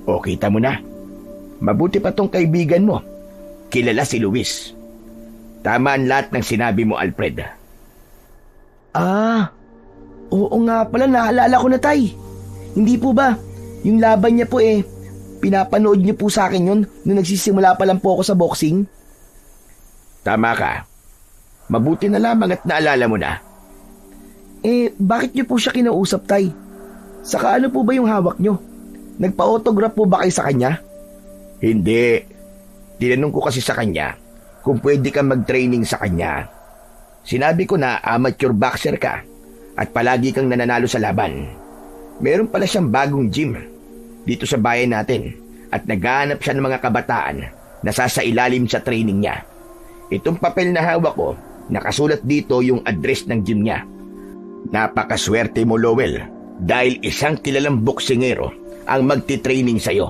[SPEAKER 2] O kita mo na, mabuti pa tong kaibigan mo. Kilala si Luis. Tama ang lahat ng sinabi mo, Alfred.
[SPEAKER 1] Oo nga pala, naalala ko na, tay. Hindi po ba, yung laban niya po pinapanood niyo po sa akin yun nung nagsisimula pa lang po ako sa boxing?
[SPEAKER 2] Tama ka. Mabuti na lamang at naalala mo na.
[SPEAKER 1] Bakit niyo po siya kinausap, tay? Saka ano po ba yung hawak niyo? Nagpa-autograph po ba kayo sa kanya?
[SPEAKER 2] Hindi. Tinanong ko kasi sa kanya kung pwede kang mag-training sa kanya. Sinabi ko na amateur boxer ka at palagi kang nananalo sa laban. Meron pala siyang bagong gym dito sa bayan natin at naghahanap siya ng mga kabataan na sasailalim sa training niya. Itong papel na hawak ko, nakasulat dito yung address ng gym niya. Napakaswerte mo, Lowell, dahil isang kilalang boksingero ang magti-training sa'yo.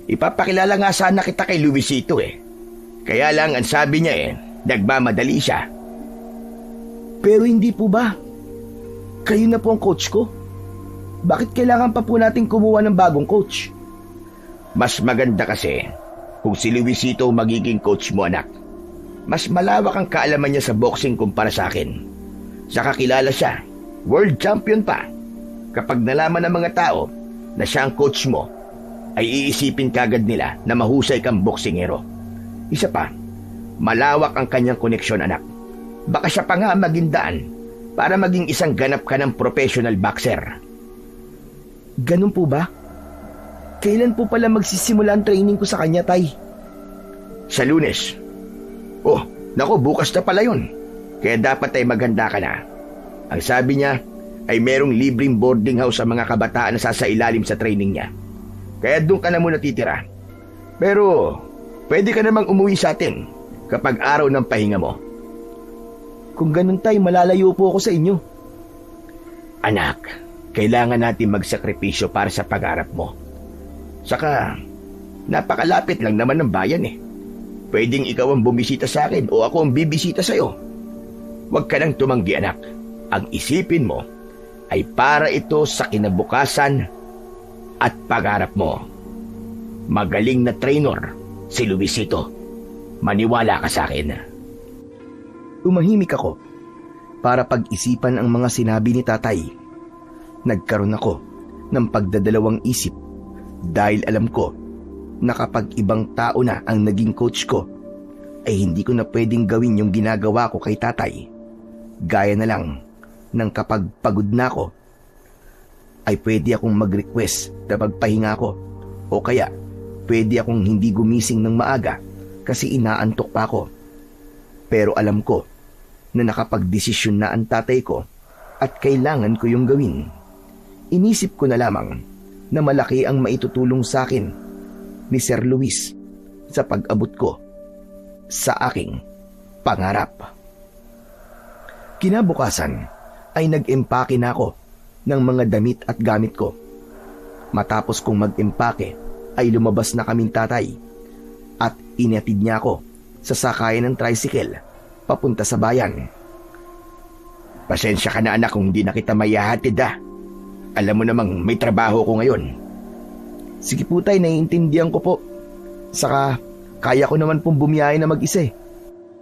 [SPEAKER 2] Ipapakilala nga sana kita kay Luisito Kaya lang ang sabi niya nagmamadali siya.
[SPEAKER 1] Pero hindi po ba? Kayo na po ang coach ko. Bakit kailangan pa po natin kumuha ng bagong coach?
[SPEAKER 2] Mas maganda kasi kung si Luisito magiging coach mo, anak. Mas malawak ang kaalaman niya sa boxing kumpara sa akin. Saka kilala siya, world champion pa. Kapag nalaman ng mga tao na siya ang coach mo, ay iisipin kagad nila na mahusay kang boksingero. Isa pa, malawak ang kanyang koneksyon, anak. Baka siya pa nga maging daan para maging isang ganap ka ng professional boxer.
[SPEAKER 1] Ganun po ba? Kailan po pala magsisimula ang training ko sa kanya, tay?
[SPEAKER 2] Sa Lunes. Oh, naku, bukas na pala yun. Kaya dapat ay maghanda ka na. Ang sabi niya ay merong libreng boarding house sa mga kabataan na sasailalim sa training niya. Kaya doon ka na muna titira. Pero pwede ka namang umuwi sa atin kapag araw ng pahinga mo.
[SPEAKER 1] Kung ganun, tay, malalayo po ako sa inyo.
[SPEAKER 2] Anak, kailangan natin magsakripisyo para sa pag-arap mo. Saka, napakalapit lang naman ng bayan Pwedeng ikaw ang bumisita sa akin o ako ang bibisita sa'yo. Huwag ka nang tumanggi, anak. Ang isipin mo ay para ito sa kinabukasan at pag-arap mo. Magaling na trainer si Luisito. Maniwala ka sa akin.
[SPEAKER 1] Umahimik ako para pag-isipan ang mga sinabi ni tatay. Nagkaroon ako ng pagdadalawang isip dahil alam ko na kapag ibang tao na ang naging coach ko, ay hindi ko na pwedeng gawin yung ginagawa ko kay tatay. Gaya na lang ng kapag pagod na ako, ay pwede akong mag-request na magpahinga ko o kaya pwede akong hindi gumising ng maaga kasi inaantok pa ako. Pero alam ko na nakapagdesisyon na ang tatay ko at kailangan ko yung gawin. Inisip ko na lamang na malaki ang maitutulong sa akin ni Sir Luis sa pag-abot ko sa aking pangarap. Kinabukasan ay nag-empake na ako ng mga damit at gamit ko. Matapos kong mag-impake ay lumabas na kaming tatay at inatid niya ako sa sakayan ng tricycle papunta sa bayan.
[SPEAKER 2] Pasensya ka na anak kung hindi na kita mayahatid Alam mo namang may trabaho ko ngayon.
[SPEAKER 1] Sige po tay, naiintindihan ko po. Saka kaya ko naman pong bumiyahe na mag-isa.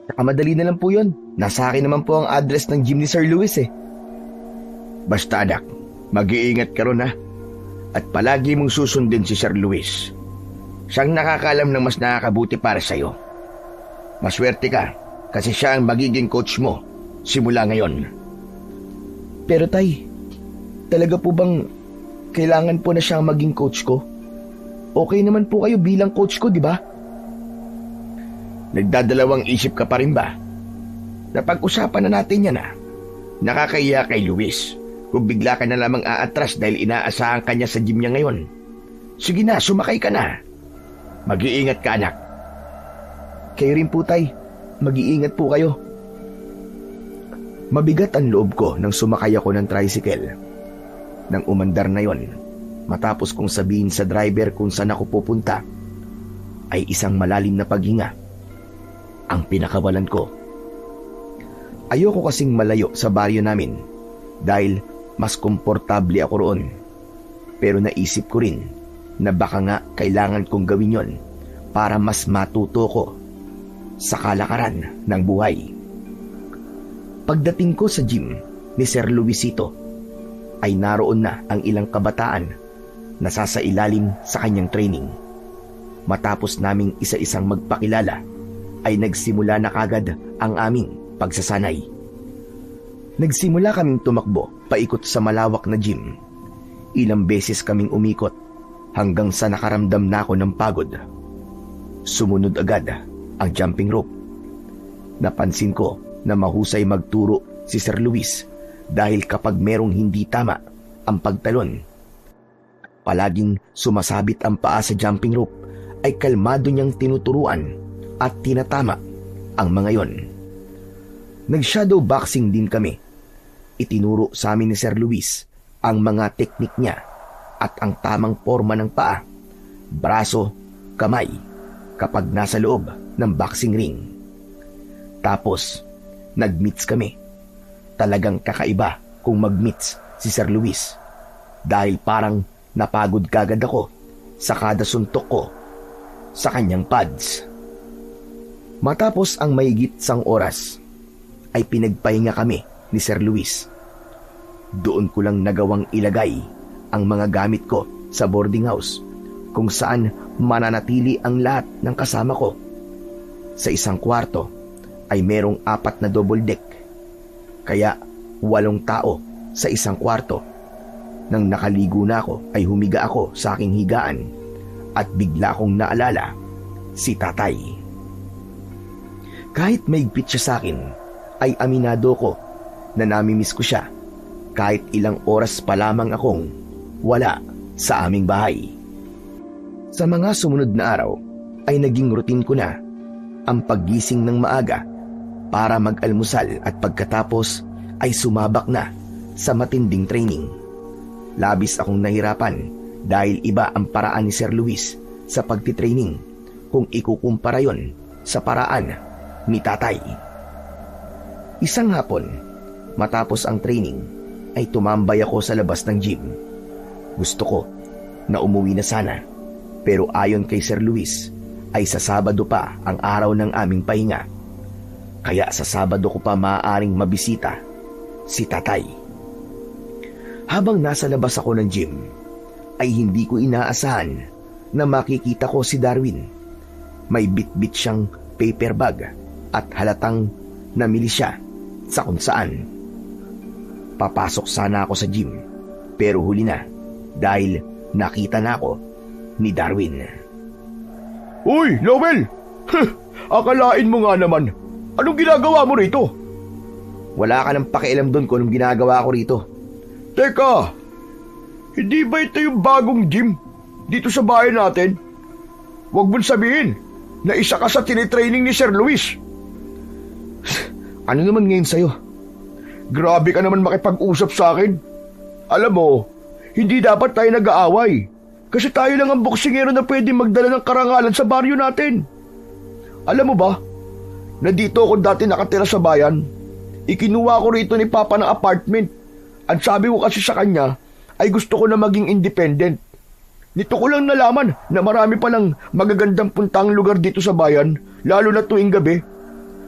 [SPEAKER 1] Saka madali na lang po yun. Nasa akin naman po ang address ng gym ni Sir Luis
[SPEAKER 2] Basta anak, mag-iingat ka ron At palagi mong susundin si Sir Luis. Siyang nakakaalam ng mas nakakabuti para sa'yo. Maswerte ka kasi siya ang magiging coach mo simula ngayon.
[SPEAKER 1] Pero tay, talaga po bang kailangan po na siyang maging coach ko? Okay naman po kayo bilang coach ko, di ba?
[SPEAKER 2] Nagdadalawang isip ka pa rin ba? Napag-usapan na natin yan Nakakahiya kay Luis kung bigla ka na lamang aatras dahil inaasahan ka niya sa gym niya ngayon. Sige na, sumakay ka na. Mag-iingat ka anak.
[SPEAKER 1] Kayo rin po tay, mag-iingat po kayo. Mabigat ang loob ko nang sumakay ako ng tricycle. Nang umandar na yon, matapos kong sabihin sa driver kung saan ako pupunta, ay isang malalim na paghinga ang pinakawalan ko. Ayoko kasing malayo sa baryo namin dahil mas komportable ako roon. Pero naisip ko rin na baka nga kailangan kong gawin yon para mas matuto ko sa kalakaran ng buhay. Pagdating ko sa gym ni Sir Luisito, ay naroon na ang ilang kabataan na sasailalim sa kanyang training. Matapos naming isa-isang magpakilala, ay nagsimula na kagad ang aming pagsasanay. Nagsimula kaming tumakbo paikot sa malawak na gym. Ilang beses kaming umikot hanggang sa nakaramdam na ako ng pagod. Sumunod agad ang jumping rope. Napansin ko na mahusay magturo si Sir Luis dahil kapag merong hindi tama ang pagtalon, palaging sumasabit ang paa sa jumping rope, ay kalmado niyang tinuturuan at tinatama ang mga yon. Nag-shadow boxing din kami. Itinuro sa amin ni Sir Luis ang mga teknik niya at ang tamang forma ng paa, braso, kamay kapag nasa loob ng boxing ring. Tapos, nag-meets kami. Talagang kakaiba kung mag-meets si Sir Luis dahil parang napagod kagad ako sa kada suntok ko sa kanyang pads. Matapos ang mahigit 1 oras, ay pinagpahinga kami ni Sir Luis. Doon ko lang nagawang ilagay ang mga gamit ko sa boarding house kung saan mananatili ang lahat ng kasama ko. Sa isang kwarto ay merong 4 na double deck, kaya 8 tao sa isang kwarto. Nang nakaligo na ako ay humiga ako sa aking higaan at bigla kong naalala si tatay. Kahit maigpit siya sa akin, ay aminado ko na namimiss ko siya kahit ilang oras pa lamang akong wala sa aming bahay. Sa mga sumunod na araw ay naging routine ko na ang paggising ng maaga para mag-almusal at pagkatapos ay sumabak na sa matinding training. Labis akong nahirapan dahil iba ang paraan ni Sir Luis sa pagtitraining kung ikukumpara yon sa paraan ni tatay. Isang hapon, matapos ang training, ay tumambay ako sa labas ng gym. Gusto ko na umuwi na sana, pero ayon kay Sir Luis, ay sa Sabado pa ang araw ng aming pahinga. Kaya sa Sabado ko pa maaaring mabisita si tatay. Habang nasa labas ako ng gym, ay hindi ko inaasahan na makikita ko si Darwin. May bit-bit siyang paper bag at halatang namili siya sa kung saan. Papasok sana ako sa gym, pero huli na dahil nakita na ako ni Darwin.
[SPEAKER 2] Uy, Lowell! Akalain mo nga naman. Anong ginagawa mo rito?
[SPEAKER 1] Wala ka nang pakialam doon kung anong ginagawa ko rito.
[SPEAKER 2] Teka, hindi ba ito yung bagong gym dito sa bahay natin? Huwag mong sabihin na isa ka sa tinitraining ni Sir Luis.
[SPEAKER 1] Ano naman ngayon sa'yo?
[SPEAKER 2] Grabe ka naman makipag-usap sa akin. Alam mo, hindi dapat tayo nag-aaway. Kasi tayo lang ang boksingero na pwede magdala ng karangalan sa baryo natin. Alam mo ba, na dito ako dati nakatira sa bayan. Ikinuha ko rito ni Papa ng apartment. At sabi ko kasi sa kanya, ay gusto ko na maging independent. Nito ko lang nalaman na marami palang magagandang puntang lugar dito sa bayan, lalo na tuwing gabi.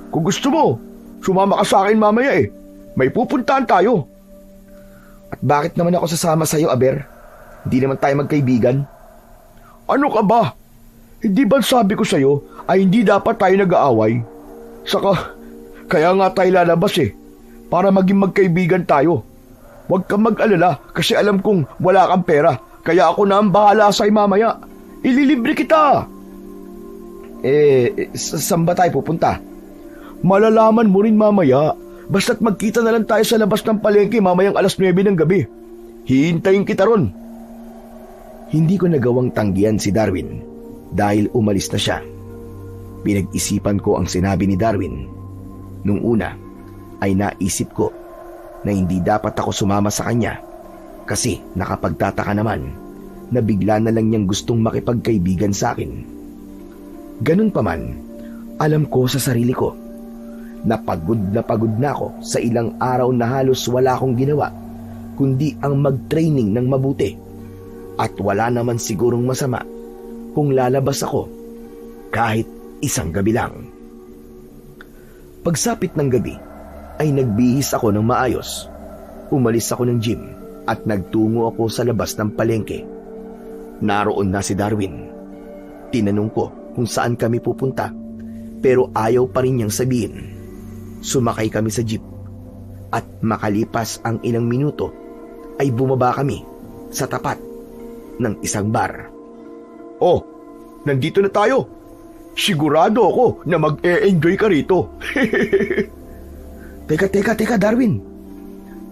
[SPEAKER 2] Kung gusto mo, sumama ka sa akin mamaya eh. May pupuntahan tayo.
[SPEAKER 1] At bakit naman ako sasama sa'yo, Aber? Hindi naman tayo magkaibigan.
[SPEAKER 2] Ano ka ba? Hindi ba sabi ko sa'yo ay hindi dapat tayo nag-aaway? Saka, kaya nga tayo lalabas eh, para maging magkaibigan tayo. Huwag kang mag-alala kasi alam kong wala kang pera, kaya ako na ang bahala sa'yo mamaya. Ililibre kita.
[SPEAKER 1] Saan ba tayo pupunta?
[SPEAKER 2] Malalaman mo rin mamaya. Basta't magkita na lang tayo sa labas ng palengke mamayang 9:00 ng gabi. Hihintayin kita ron.
[SPEAKER 1] Hindi ko nagawang tanggihan si Darwin dahil umalis na siya. Pinag-isipan ko ang sinabi ni Darwin. Nung una ay naisip ko na hindi dapat ako sumama sa kanya kasi nakapagtataka naman na bigla na lang niyang gustong makipagkaibigan sa akin. Ganun pa man, alam ko sa sarili ko na pagod na ako sa ilang araw na halos wala akong ginawa kundi ang mag-training ng mabuti. At wala naman sigurong masama kung lalabas ako kahit isang gabi lang. Pagsapit ng gabi ay nagbihis ako ng maayos. Umalis ako ng gym at nagtungo ako sa labas ng palengke. Naroon na si Darwin. Tinanong ko kung saan kami pupunta pero ayaw pa rin niyang sabihin. Sumakay kami sa jeep at makalipas ang ilang minuto ay bumaba kami sa tapat ng isang bar.
[SPEAKER 2] Oh, nandito na tayo. Sigurado ako na mag-e-enjoy ka rito.
[SPEAKER 1] Teka, Darwin.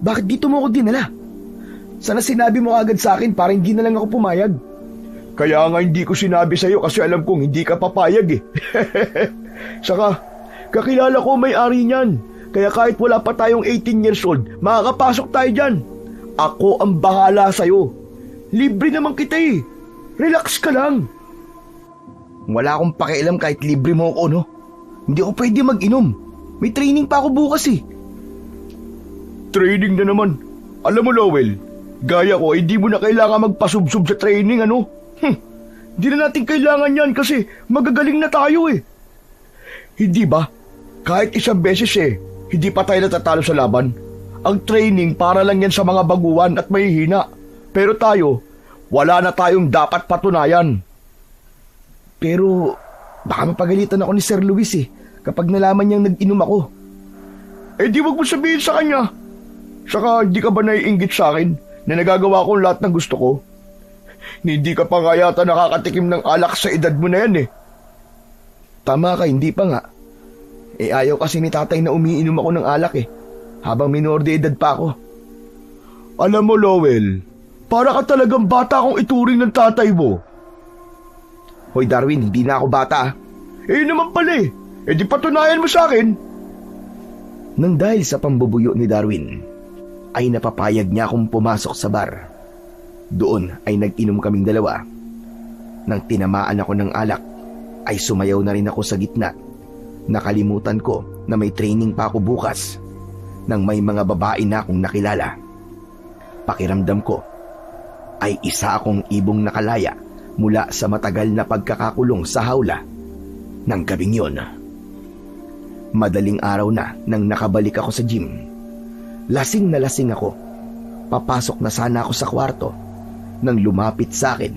[SPEAKER 1] Bakit dito mo ako dinala? Sana sinabi mo agad sa akin para hindi na lang ako pumayag.
[SPEAKER 2] Kaya nga hindi ko sinabi sa'yo kasi alam kong hindi ka papayag eh. Saka, kakilala ko may-ari niyan. Kaya kahit wala pa tayong 18 years old, makakapasok tayo dyan. Ako ang bahala sa'yo. Libre naman kita eh. Relax ka lang.
[SPEAKER 1] Wala akong pakialam kahit libre mo ako, no? Hindi ako pwede mag-inom. May training pa ako bukas eh.
[SPEAKER 2] Training na naman. Alam mo, Lowell, gaya ko, hindi mo na kailangan magpasubsob sa training, ano? Hindi na natin kailangan yan kasi magagaling na tayo eh. Hindi ba? Kahit isang beses eh, hindi pa tayo natatalo sa laban. Ang training para lang yan sa mga baguhan at mahihina. Pero tayo, wala na tayong dapat patunayan.
[SPEAKER 1] Pero baka mapagalitan ako ni Sir Luis eh kapag nalaman niyang nag-inom ako.
[SPEAKER 2] Eh di wag mo sabihin sa kanya. Saka hindi ka ba naiinggit sa akin na nagagawa ko lahat ng gusto ko? Hindi ka pa nga yata nakakatikim ng alak sa edad mo na yan eh.
[SPEAKER 1] Tama ka, hindi pa nga. Ayaw kasi ni tatay na umiinom ako ng alak eh, habang minor de edad pa ako.
[SPEAKER 2] Alam mo, Lowell, para ka talagang bata kung ituring ng tatay mo.
[SPEAKER 1] Hoy Darwin, hindi na ako bata ah.
[SPEAKER 2] Naman pala eh. Di patunayan mo sa akin.
[SPEAKER 1] Nang dahil sa pambubuyo ni Darwin, ay napapayag niya akong pumasok sa bar. Doon ay nag-inom kaming dalawa. Nang tinamaan ako ng alak, ay sumayaw na rin ako sa gitna. Nakalimutan ko na may training pa ako bukas nang may mga babae na akong nakilala. Pakiramdam ko ay isa akong ibong nakalaya mula sa matagal na pagkakakulong sa hawla ng gabing yon. Madaling araw na nang nakabalik ako sa gym. Lasing na lasing ako. Papasok na sana ako sa kwarto nang lumapit sa akin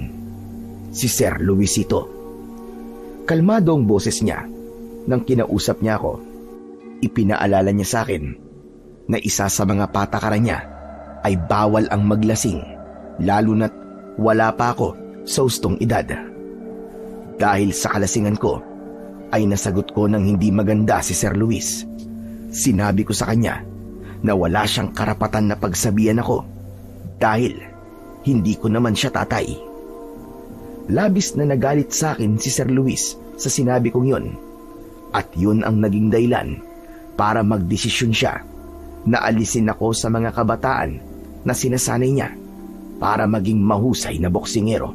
[SPEAKER 1] si Sir Luisito. Kalmado ang boses niya nang kinausap niya ako. Ipinaalala niya sa akin na isa sa mga patakaran niya ay bawal ang maglasing, lalo na't wala pa ako sa hustong edad. Dahil sa kalasingan ko, ay nasagot ko ng hindi maganda si Sir Luis. Sinabi ko sa kanya na wala siyang karapatan na pagsabihan ako dahil hindi ko naman siya tatay. Labis na nagalit sa akin si Sir Luis sa sinabi kong yun, at yun ang naging dahilan para magdesisyon siya na alisin ako sa mga kabataan na sinasanay niya para maging mahusay na boksingero.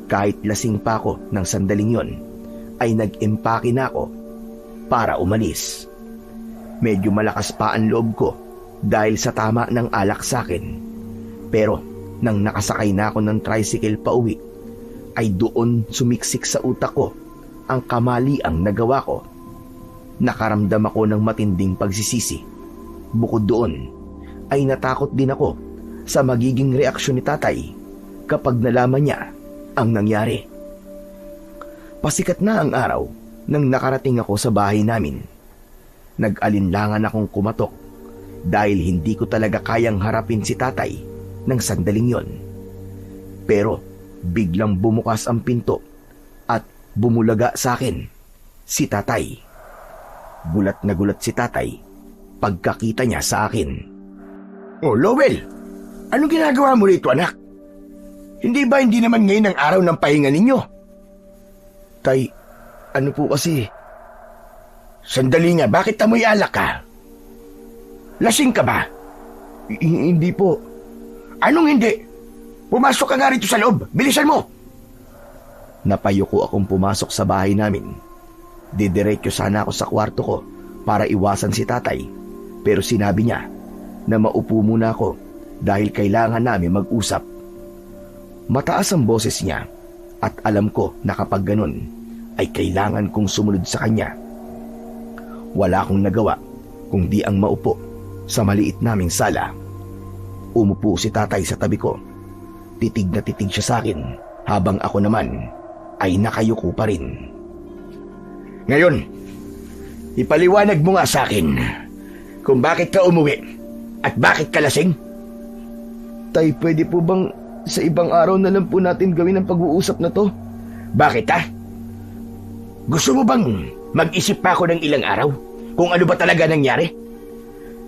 [SPEAKER 1] Kahit lasing pa ako ng sandaling yon, ay nag-empake na ako para umalis. Medyo malakas pa ang loob ko dahil sa tama ng alak sa akin. Pero nang nakasakay na ako ng tricycle pa uwi, ay doon sumiksik sa utak ko ang kamaliang nagawa ko. Nakaramdam ako ng matinding pagsisisi. Bukod doon, ay natakot din ako sa magiging reaksyon ni tatay kapag nalaman niya ang nangyari. Pasikat na ang araw nang nakarating ako sa bahay namin. Nag-alinlangan akong kumatok dahil hindi ko talaga kayang harapin si tatay ng sandaling yon. Pero biglang bumukas ang pinto at bumulaga sa akin si tatay. Gulat na gulat si tatay pagkakita niya sa akin.
[SPEAKER 2] Oh, Lowell, anong ginagawa mo rito, anak? Hindi naman ngayon ang araw ng pahinga ninyo?
[SPEAKER 1] Tay, ano po kasi?
[SPEAKER 2] Sandali nga, bakit amoy alak ka? Lasing ka ba?
[SPEAKER 1] Hindi po.
[SPEAKER 2] Anong hindi? Pumasok ka nga rito sa loob, bilisan mo!
[SPEAKER 1] Napayuko akong pumasok sa bahay namin. Didiretso sana ako sa kwarto ko para iwasan si tatay, pero sinabi niya na maupo muna ako dahil kailangan namin mag-usap. Mataas ang boses niya at alam ko na kapag ganun ay kailangan kong sumunod sa kanya. Wala akong nagawa kundi ang maupo sa maliit naming sala. Umupo si tatay sa tabi ko. Titig na titig siya sa akin habang ako naman ay nakayuko pa rin.
[SPEAKER 2] Ngayon, ipaliwanag mo nga sa akin kung bakit ka umuwi at bakit ka lasing?
[SPEAKER 1] Tay, pwede po bang sa ibang araw na lang po natin gawin ang pag-uusap na to?
[SPEAKER 2] Bakit ha? Gusto mo bang mag-isip pa ako ng ilang araw kung ano ba talaga nangyari?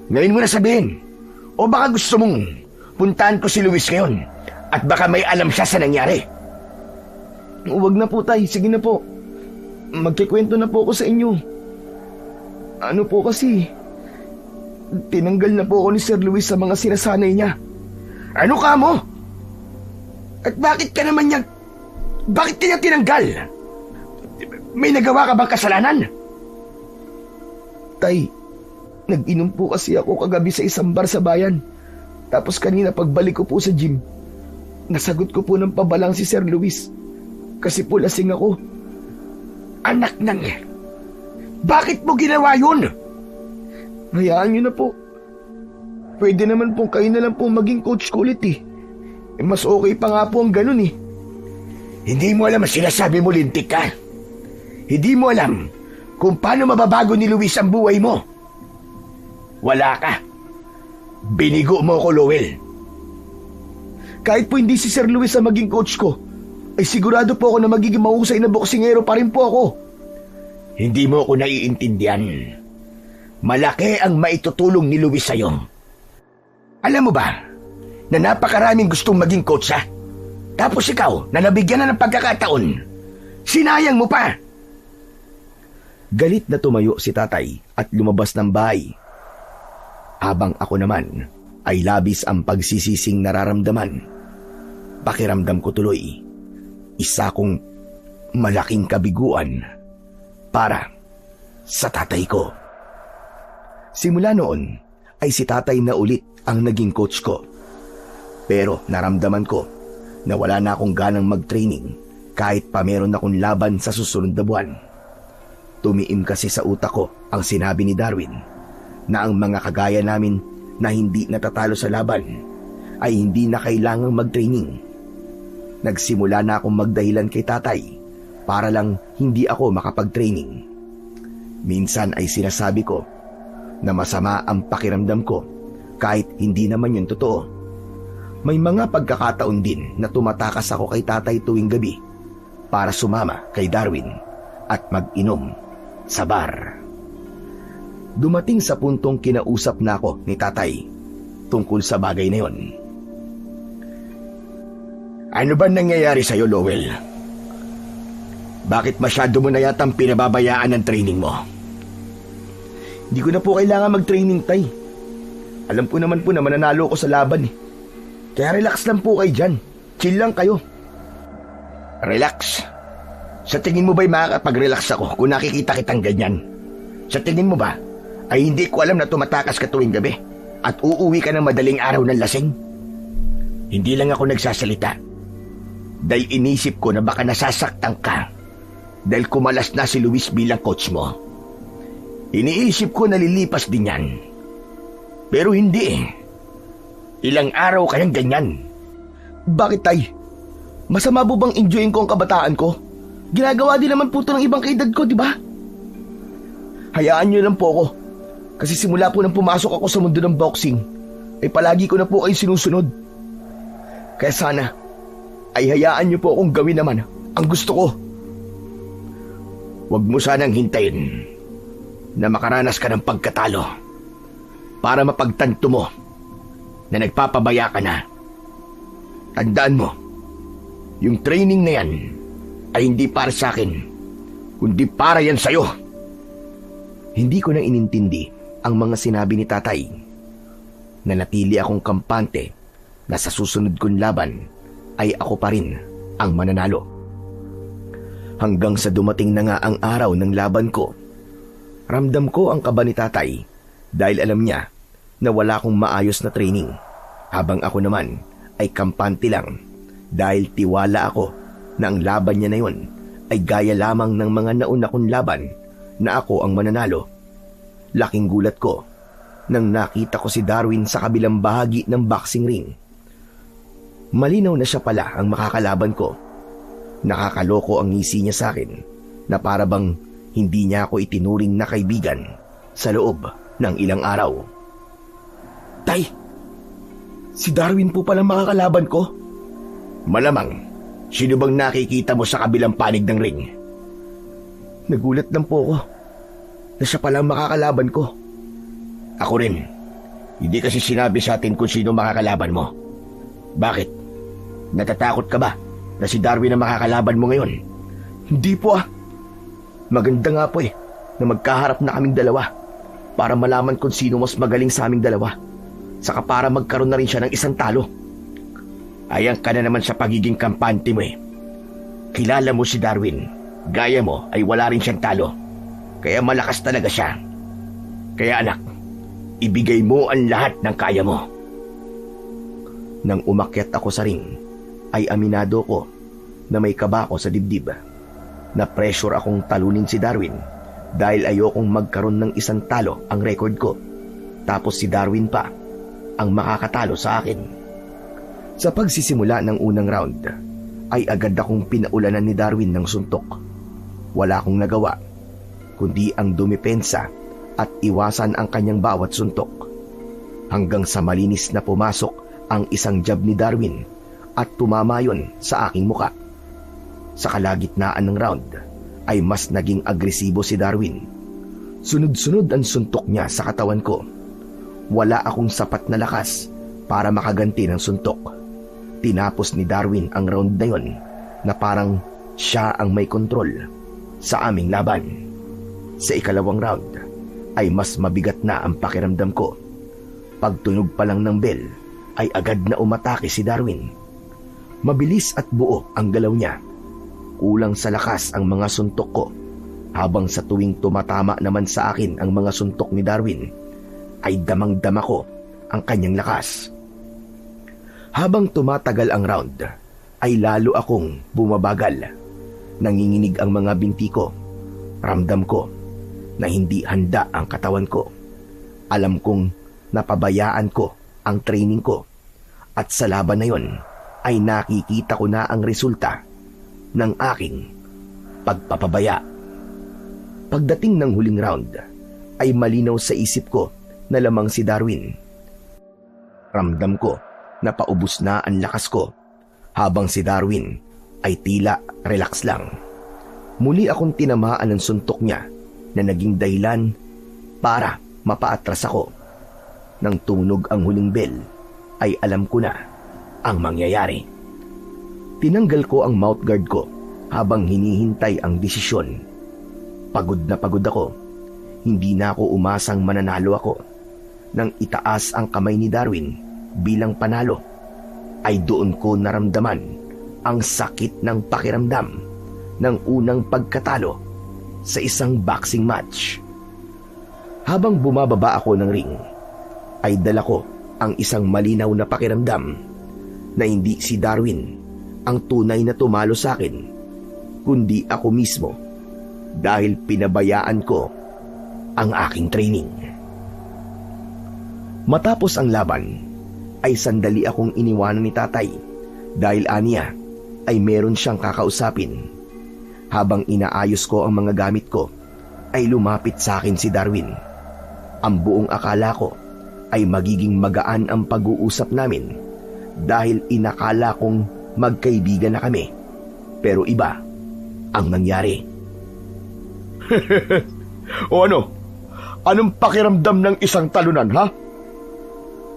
[SPEAKER 2] Ngayon mo na sabihin. O baka gusto mong puntahan ko si Luis ngayon at baka may alam siya sa nangyari?
[SPEAKER 1] Huwag na po, tay. Sige na po. Magkikwento na po ako sa inyo. Ano po kasi, tinanggal na po ako ni Sir Luis sa mga sinasanay niya.
[SPEAKER 2] Ano ka mo? At bakit ka naman niya... Bakit ka niya tinanggal? May nagawa ka bang kasalanan?
[SPEAKER 1] Tay, nag-inom po kasi ako kagabi sa isang bar sa bayan. Tapos kanina pagbalik ko po sa gym, nasagot ko po ng pabalang si Sir Luis. Kasi po lasing ako.
[SPEAKER 2] Anak ng... Bakit mo ginawa yun?
[SPEAKER 1] Hayaan niyo na po. Pwede naman po kayo na lang po maging coach ko ulit eh. Mas okay pa nga po ang ganun eh.
[SPEAKER 2] Hindi mo alam ang sinasabi mo, lintik ka. Hindi mo alam kung paano mababago ni Luis ang buhay mo. Wala ka. Binigo mo ko, Lowell.
[SPEAKER 1] Kahit po hindi si Sir Luis ang maging coach ko, ay sigurado po ako na magiging mahusay na boksingero pa rin po ako.
[SPEAKER 2] Hindi mo ako naiintindihan. Malaki ang maitutulong ni Luis sa'yo. Alam mo ba na napakaraming gustong maging coach ha? Tapos ikaw na nabigyan na ng pagkakataon, sinayang mo pa.
[SPEAKER 1] Galit na tumayo si tatay at lumabas ng bahay. Habang ako naman ay labis ang pagsisising nararamdaman. Pakiramdam ko tuloy, isa kong malaking kabiguan para sa tatay ko. Simula noon ay si tatay na ulit ang naging coach ko. Pero naramdaman ko na wala na akong ganang mag-training kahit pa meron akong laban sa susunod na buwan. Tumiim kasi sa utak ko ang sinabi ni Darwin na ang mga kagaya namin na hindi natatalo sa laban ay hindi na kailangang mag-training. Nagsimula na akong magdahilan kay tatay para lang hindi ako makapag-training. Minsan ay sinasabi ko na masama ang pakiramdam ko kahit hindi naman yun totoo. May mga pagkakataon din na tumatakas ako kay tatay tuwing gabi para sumama kay Darwin at mag-inom sa bar. Dumating sa puntong kinausap na ako ni tatay tungkol sa bagay na yon.
[SPEAKER 2] Ano ba nangyayari sa'yo, Lowell? Bakit masyado mo na yatang pinababayaan ang training mo?
[SPEAKER 1] Hindi ko na po kailangan mag-training, tay. Alam ko naman po na mananalo ko sa laban eh.
[SPEAKER 2] Kaya relax lang po kayo dyan. Chill lang kayo. Relax? Sa tingin mo ba'y makakapag-relax ako kung nakikita kitang ganyan? Sa tingin mo ba ay hindi ko alam na tumatakas ka tuwing gabi at uuwi ka ng madaling araw ng lasing? Hindi lang ako nagsasalita dahil inisip ko na baka nasasaktan ka dahil kumalas na si Luis bilang coach mo. Iniisip ko na lilipas din yan. Pero hindi eh. Ilang araw kayang ganyan.
[SPEAKER 1] Bakit, Tay? Masama po bang enjoyin ko ang kabataan ko? Ginagawa din naman po ito ng ibang kaedad ko, di ba? Hayaan niyo lang po ako. Kasi simula po nang pumasok ako sa mundo ng boxing, ay palagi ko na po kayo sinusunod. Kaya sana, ay hayaan niyo po akong gawin naman ang gusto ko.
[SPEAKER 2] Huwag mo sanang hintayin na makaranas ka ng pagkatalo para mapagtanto mo na nagpapabaya ka na. Tandaan mo, yung training na yan ay hindi para sa akin, kundi para yan sa'yo.
[SPEAKER 1] Hindi ko na inintindi ang mga sinabi ni tatay. Nanatili akong kampante na sa susunod kong laban ay ako pa rin ang mananalo. Hanggang sa dumating na nga ang araw ng laban ko, ramdam ko ang kaba ni tatay dahil alam niya na wala akong maayos na training, habang ako naman ay kampante lang dahil tiwala ako na ang laban niya na yon ay gaya lamang ng mga nauna kong laban na ako ang mananalo. Laking gulat ko nang nakita ko si Darwin sa kabilang bahagi ng boxing ring. Malinaw na siya pala ang makakalaban ko. Nakakaloko ang ngisi niya sa akin na para bang hindi niya ako itinuring na kaibigan sa loob ng ilang araw. Tay, si Darwin po palang makakalaban ko?
[SPEAKER 2] Malamang, sino bang nakikita mo sa kabilang panig ng ring?
[SPEAKER 1] Nagulat lang po ako na siya palang makakalaban ko.
[SPEAKER 2] Ako rin. Hindi kasi sinabi sa atin kung sino makakalaban mo. Bakit? Natatakot ka ba na si Darwin ang makakalaban mo ngayon?
[SPEAKER 1] Hindi po ah. Maganda nga po na magkaharap na kaming dalawa para malaman kung sino mas magaling sa aming dalawa. Saka para magkaroon na rin siya ng isang talo.
[SPEAKER 2] Ayan ka na naman sa pagiging kampante mo eh. Kilala mo si Darwin. Gaya mo ay wala rin siyang talo. Kaya malakas talaga siya. Kaya anak, ibigay mo ang lahat ng kaya mo.
[SPEAKER 1] Nang umakyat ako sa ring, ay aminado ko na may kaba ako sa dibdib. Na-pressure akong talunin si Darwin dahil ayokong magkaroon ng isang talo ang record ko. Tapos si Darwin pa ang makakatalo sa akin. Sa pagsisimula ng unang round, ay agad akong pinaulanan ni Darwin ng suntok. Wala akong nagawa, kundi ang dumipensa at iwasan ang kanyang bawat suntok. Hanggang sa malinis na pumasok ang isang jab ni Darwin at tumama yon sa aking muka. Sa kalagitnaan ng round, ay mas naging agresibo si Darwin. Sunod-sunod ang suntok niya sa katawan ko. Wala akong sapat na lakas para makaganti ng suntok. Tinapos ni Darwin ang round na yon na parang siya ang may kontrol sa aming laban. Sa ikalawang round ay mas mabigat na ang pakiramdam ko. Pagtunog pa lang ng bell ay agad na umatake si Darwin. Mabilis at buo ang galaw niya. Kulang sa lakas ang mga suntok ko, habang sa tuwing tumatama naman sa akin ang mga suntok ni Darwin, ay damang-dama ko ang kanyang lakas. Habang tumatagal ang round, ay lalo akong bumabagal. Nanginginig ang mga binti ko. Ramdam ko na hindi handa ang katawan ko. Alam kong napabayaan ko ang training ko, at sa laban na yon ay nakikita ko na ang resulta ng aking pagpapabaya. Pagdating ng huling round, ay malinaw sa isip ko na lamang si Darwin. Ramdam ko na paubos na ang lakas ko, habang si Darwin ay tila relax lang. Muli akong tinamaan ng suntok niya na naging dahilan para mapaatras ako. Nang tumunog ang huling bell, ay alam ko na ang mangyayari. Tinanggal ko ang mouthguard ko habang hinihintay ang desisyon. Pagod na pagod ako. Hindi na ako umasang mananalo ako. Nang itaas ang kamay ni Darwin bilang panalo, ay doon ko naramdaman ang sakit ng pakiramdam ng unang pagkatalo sa isang boxing match. Habang bumababa ako ng ring, ay dala ko ang isang malinaw na pakiramdam na hindi si Darwin ang tunay na tumalo sa akin, kundi ako mismo dahil pinabayaan ko ang aking training. Matapos ang laban, ay sandali akong iniwanan ni tatay dahil aniya ay meron siyang kakausapin. Habang inaayos ko ang mga gamit ko, ay lumapit sa akin si Darwin. Ang buong akala ko ay magiging magaan ang pag-uusap namin dahil inakala kong magkaibigan na kami. Pero iba ang nangyari.
[SPEAKER 2] O ano? Anong pakiramdam ng isang talunan, ha?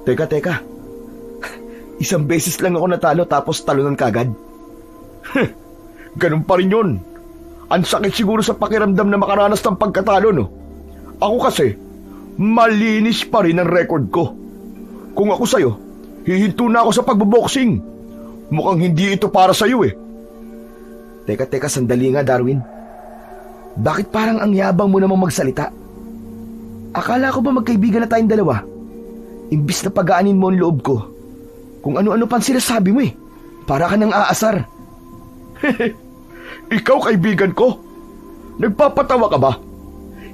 [SPEAKER 1] Teka. Isang beses lang ako natalo tapos talunan kagad.
[SPEAKER 2] Ganun pa rin yun. Ang sakit siguro sa pakiramdam na makaranas ng pagkatalo, no? Ako kasi, malinis pa rin ang record ko. Kung ako sa'yo, hihinto na ako sa pagboboxing. Mukhang hindi ito para sa'yo eh.
[SPEAKER 1] Teka, sandali nga, Darwin. Bakit parang ang yabang mo namang magsalita? Akala ko ba magkaibigan na tayong dalawa? Imbis na pagaanin mo ang loob ko, kung ano-ano pang sinasabi mo eh. Para ka nang aasar.
[SPEAKER 2] Ikaw kaibigan ko? Nagpapatawa ka ba?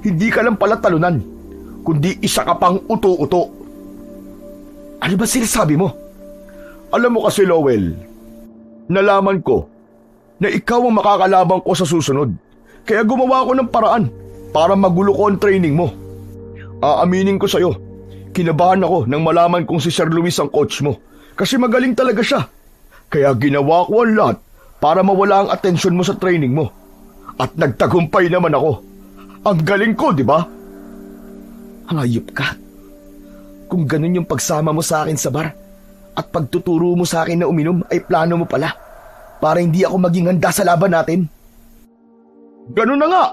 [SPEAKER 2] Hindi ka lang pala talunan, kundi isa ka pang uto-uto.
[SPEAKER 1] Ano ba sinasabi mo?
[SPEAKER 2] Alam mo kasi, Lowell, nalaman ko na ikaw ang makakalabang ko sa susunod. Kaya gumawa ako ng paraan para magulo ko ang training mo. Aaminin ko sa'yo, kinabahan ako nang malaman kong si Sir Luis ang coach mo kasi magaling talaga siya. Kaya ginawa ko ang lahat para mawala ang atensyon mo sa training mo. At nagtagumpay naman ako. Ang galing ko, di ba?
[SPEAKER 1] Hayop ka. Kung ganun yung pagsama mo sa akin sa bar at pagtuturo mo sa akin na uminom ay plano mo pala para hindi ako maging handa sa laban natin.
[SPEAKER 2] Ganun na nga.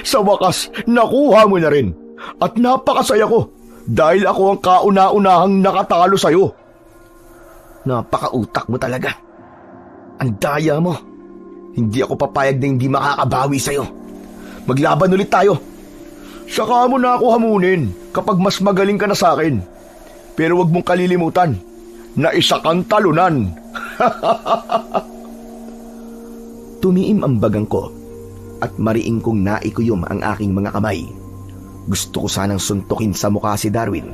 [SPEAKER 2] Sa wakas, nakuha mo na rin. At napakasaya ko dahil ako ang kauna-unahang nakatalo sa'yo.
[SPEAKER 1] Napakautak mo talaga. Ang daya mo. Hindi ako papayag na hindi makakabawi sa'yo. Maglaban ulit tayo.
[SPEAKER 2] Saka mo na ako hamunin kapag mas magaling ka na sa akin. Pero wag mong kalilimutan na isa kang talunan.
[SPEAKER 1] Tumiim ang bagang ko at mariing kong naikuyom ang aking mga kamay. Gusto ko sanang suntukin sa mukha si Darwin,